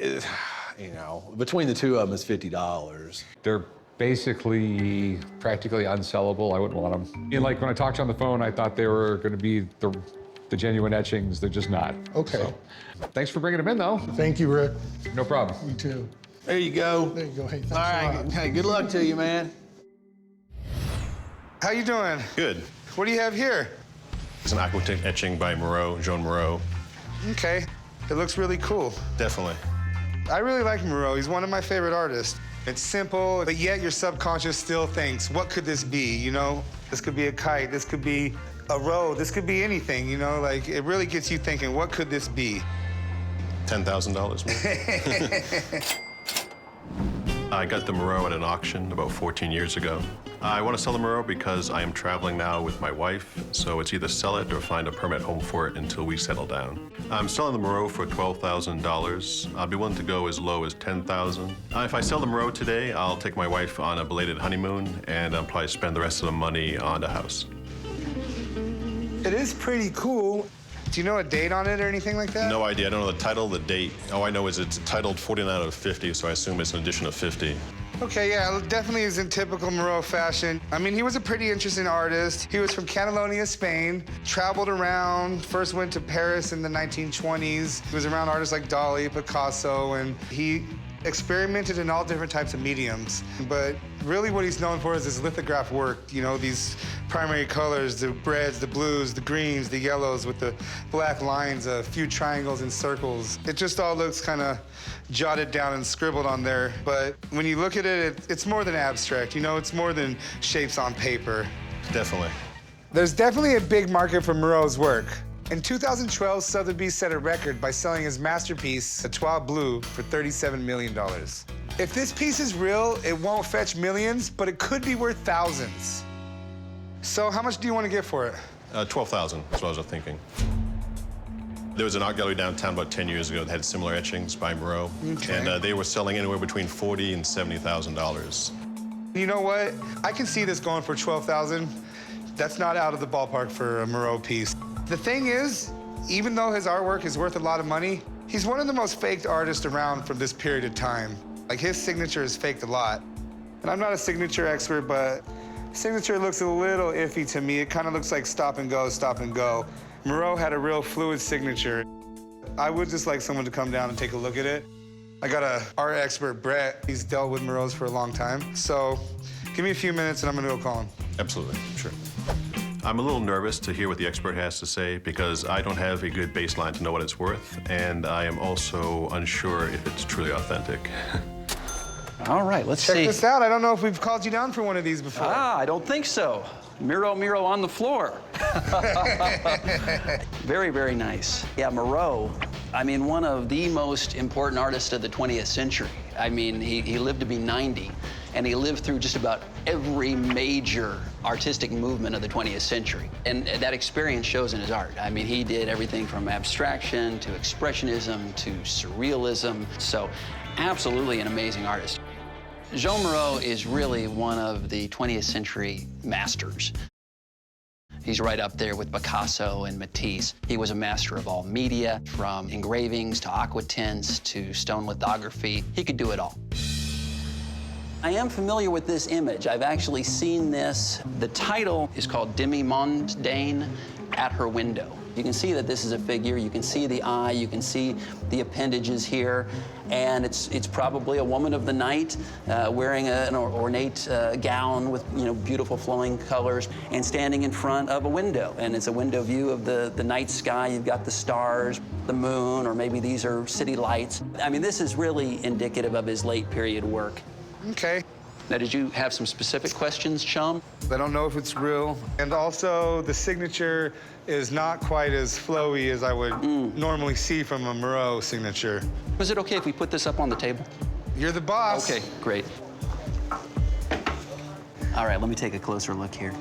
Speaker 7: you know, between the two of them, it's $50.
Speaker 1: They're basically practically unsellable. I wouldn't want them. You know, like when I talked to you on the phone, I thought they were going to be the genuine etchings. They're just not.
Speaker 11: Okay.
Speaker 1: So, thanks for bringing them in, though.
Speaker 11: Thank you, Rick.
Speaker 1: No problem.
Speaker 11: You too.
Speaker 7: There you go.
Speaker 11: There you go. Hey, thanks
Speaker 7: All right.
Speaker 11: a lot.
Speaker 7: Hey, good luck to you, man.
Speaker 12: How you doing?
Speaker 23: Good.
Speaker 12: What do you have here?
Speaker 23: It's an Aquatint etching by Miró, Joan Miró.
Speaker 12: Okay. It looks really cool.
Speaker 23: Definitely.
Speaker 12: I really like Miró. He's one of my favorite artists. It's simple, but yet your subconscious still thinks, what could this be, you know? This could be a kite, this could be a road, this could be anything, you know? Like, it really gets you thinking, what could this be?
Speaker 23: $10,000 maybe. I got the Miró at an auction about 14 years ago. I want to sell the Miró because I am traveling now with my wife, so it's either sell it or find a permanent home for it until we settle down. I'm selling the Miró for $12,000. I'll be willing to go as low as $10,000. If I sell the Miró today, I'll take my wife on a belated honeymoon, and I'll probably spend the rest of the money on the house.
Speaker 12: It is pretty cool. Do you know a date on it or anything like that?
Speaker 23: No idea. I don't know the title, the date. All I know is it's titled 49 out of 50, so I assume it's an edition of 50.
Speaker 12: Okay, yeah, it definitely is in typical Miró fashion. I mean, he was a pretty interesting artist. He was from Catalonia, Spain, traveled around, first went to Paris in the 1920s. He was around artists like Dalí, Picasso, and he experimented in all different types of mediums. But really what he's known for is his lithograph work, you know, these primary colors, the reds, the blues, the greens, the yellows with the black lines, a few triangles and circles. It just all looks kind of jotted down and scribbled on there. But when you look at it, it's more than abstract, you know, it's more than shapes on paper.
Speaker 23: Definitely.
Speaker 12: There's definitely a big market for Miró's work. In 2012, Sotheby's set a record by selling his masterpiece, Etoile Blue, for $37 million. If this piece is real, it won't fetch millions, but it could be worth thousands. So how much do you want to get for it?
Speaker 23: $12,000, that's what I was thinking. There was an art gallery downtown about 10 years ago that had similar etchings by Miró, and they were selling anywhere between $40,000 and $70,000.
Speaker 12: You know what? I can see this going for $12,000. That's not out of the ballpark for a Miró piece. The thing is, even though his artwork is worth a lot of money, he's one of the most faked artists around from this period of time. Like, his signature is faked a lot. And I'm not a signature expert, but signature looks a little iffy to me. It kind of looks like stop and go, stop and go. Miró had a real fluid signature. I would just like someone to come down and take a look at it. I got an art expert, Brett. He's dealt with Miró's for a long time. So give me a few minutes and I'm gonna go call him.
Speaker 23: Absolutely, sure. I'm a little nervous to hear what the expert has to say because I don't have a good baseline to know what it's worth, and I am also unsure if it's truly authentic.
Speaker 3: All right, let's see.
Speaker 12: Check this out. I don't know if we've called you down for one of these before.
Speaker 3: I don't think so. Miró on the floor. Very, very nice. Yeah, Miró, I mean, one of the most important artists of the 20th century. I mean, he lived to be 90, and he lived through just about every major artistic movement of the 20th century. And that experience shows in his art. I mean, he did everything from abstraction to expressionism to surrealism. So absolutely an amazing artist. Joan Miró is really one of the 20th century masters. He's right up there with Picasso and Matisse. He was a master of all media, from engravings to aquatints to stone lithography. He could do it all. I am familiar with this image. I've actually seen this. The title is called Demi-Mondaine at Her Window. You can see that this is a figure. You can see the eye. You can see the appendages here. And it's probably a woman of the night wearing an ornate gown with, you know, beautiful flowing colors and standing in front of a window. And it's a window view of the night sky. You've got the stars, the moon, or maybe these are city lights. I mean, this is really indicative of his late period work.
Speaker 12: Okay.
Speaker 3: Now, did you have some specific questions, chum?
Speaker 12: I don't know if it's real. And also, the signature is not quite as flowy as I would normally see from a Miró signature.
Speaker 3: Was it okay if we put this up on the table?
Speaker 12: You're the boss.
Speaker 3: Okay, great. All right, let me take a closer look here.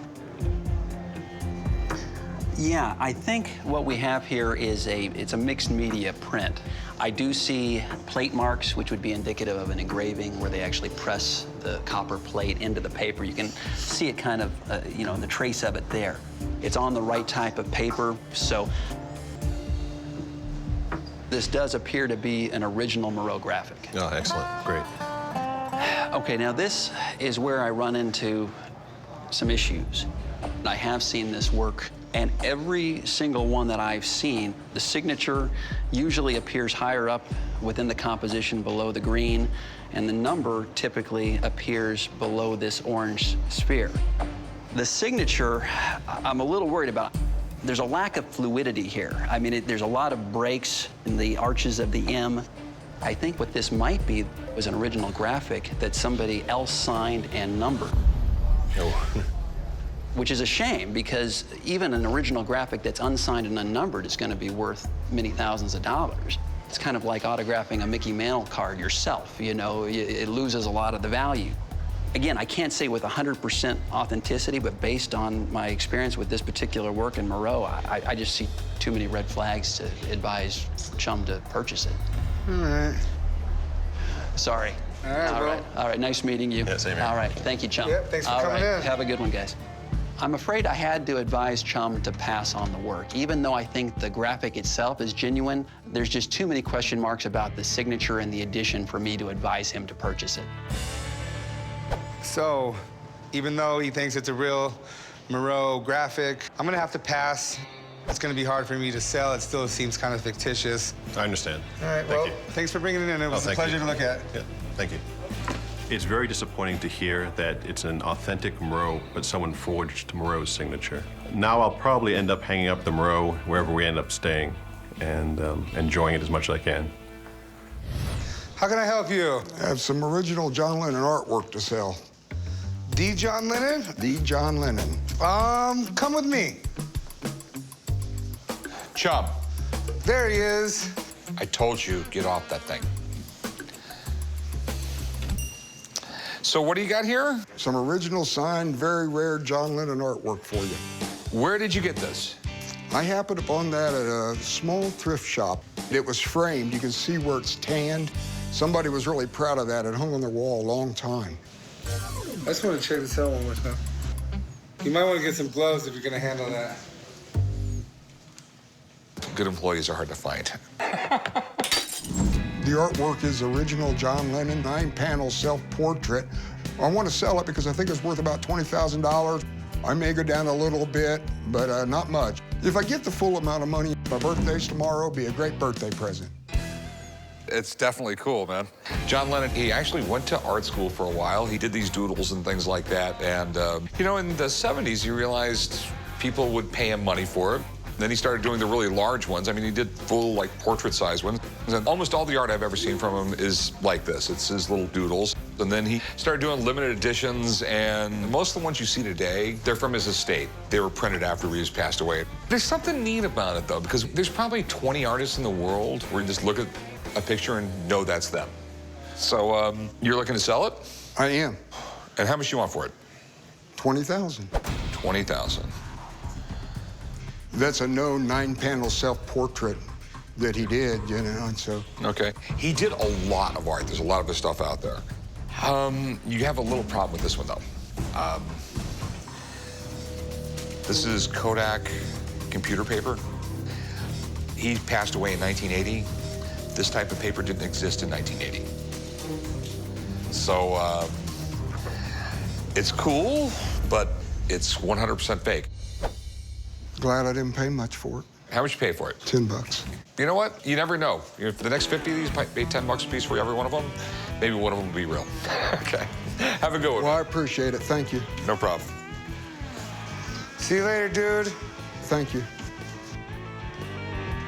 Speaker 3: Yeah, I think what we have here is it's a mixed media print. I do see plate marks, which would be indicative of an engraving where they actually press the copper plate into the paper. You can see it kind of, you know, the trace of it there. It's on the right type of paper, so this does appear to be an original Miró graphic.
Speaker 23: Oh, excellent. Great.
Speaker 3: Okay, now this is where I run into some issues. I have seen this work, and every single one that I've seen, the signature usually appears higher up within the composition below the green, and the number typically appears below this orange sphere. The signature, I'm a little worried about. There's a lack of fluidity here. I mean, there's a lot of breaks in the arches of the M. I think what this might be was an original graphic that somebody else signed and numbered.
Speaker 23: Oh.
Speaker 3: Which is a shame, because even an original graphic that's unsigned and unnumbered is going to be worth many thousands of dollars. It's kind of like autographing a Mickey Mantle card yourself. You know, it loses a lot of the value. Again, I can't say with 100% authenticity, but based on my experience with this particular work in Miró, I just see too many red flags to advise Chum to purchase it.
Speaker 12: All right.
Speaker 3: Sorry.
Speaker 12: All right,
Speaker 3: All right. All right, nice meeting you.
Speaker 23: Yeah, same here.
Speaker 3: All right, thank you, Chum.
Speaker 12: Yep, thanks for coming in.
Speaker 3: Have a good one, guys. I'm afraid I had to advise Chum to pass on the work. Even though I think the graphic itself is genuine, there's just too many question marks about the signature and the edition for me to advise him to purchase it.
Speaker 12: So, even though he thinks it's a real Miró graphic, I'm gonna have to pass. It's gonna be hard for me to sell. It still seems kind of fictitious.
Speaker 23: I understand.
Speaker 12: All right, well, thanks for bringing it in. It was a pleasure to look at.
Speaker 23: Yeah, thank you. It's very disappointing to hear that it's an authentic Miró, but someone forged Miró's signature. Now I'll probably end up hanging up the Miró wherever we end up staying and enjoying it as much as I can.
Speaker 12: How can I help you?
Speaker 6: I have some original John Lennon artwork to sell.
Speaker 12: D. John Lennon?
Speaker 6: D. John Lennon.
Speaker 12: Come with me.
Speaker 1: Chum.
Speaker 12: There he is.
Speaker 1: I told you, get off that thing. So what do you got here?
Speaker 6: Some original signed, very rare John Lennon artwork for you.
Speaker 1: Where did you get this?
Speaker 6: I happened upon that at a small thrift shop. It was framed. You can see where it's tanned. Somebody was really proud of that. It hung on their wall a long time.
Speaker 12: I just want to check this out one more time. You might want to get some gloves if you're going to handle that.
Speaker 1: Good employees are hard to find.
Speaker 6: The artwork is original John Lennon, 9-panel self-portrait. I want to sell it because I think it's worth about $20,000. I may go down a little bit, but not much. If I get the full amount of money, my birthday's tomorrow, it'll be a great birthday present.
Speaker 1: It's definitely cool, man. John Lennon, he actually went to art school for a while. He did these doodles and things like that. And, you know, in the 70s, he realized people would pay him money for it. Then he started doing the really large ones. I mean, he did full, like, portrait-sized ones. And almost all the art I've ever seen from him is like this. It's his little doodles. And then he started doing limited editions, and most of the ones you see today, they're from his estate. They were printed after he just passed away. There's something neat about it, though, because there's probably 20 artists in the world where you just look at a picture and know that's them. So, you're looking to sell it?
Speaker 6: I am.
Speaker 1: And how much do you want for it?
Speaker 6: $20,000.
Speaker 1: $20,000.
Speaker 6: That's a known 9-panel self-portrait that he did, you know, and so.
Speaker 1: Okay. He did a lot of art. There's a lot of his stuff out there. You have a little problem with this one, though. This is Kodak computer paper. He passed away in 1980. This type of paper didn't exist in 1980. So, it's cool, but it's 100% fake.
Speaker 6: Glad I didn't pay much for it.
Speaker 1: How much you pay for it?
Speaker 6: $10.
Speaker 1: You know what? You never know. If the next 50 of these might pay $10 a piece for every one of them, maybe one of them will be real. Okay. Have a good one.
Speaker 6: Well, I appreciate it. Thank you.
Speaker 1: No problem.
Speaker 12: See you later, dude.
Speaker 6: Thank you.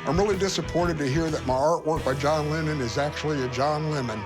Speaker 6: I'm really disappointed to hear that my artwork by John Lennon is actually a John Lemon.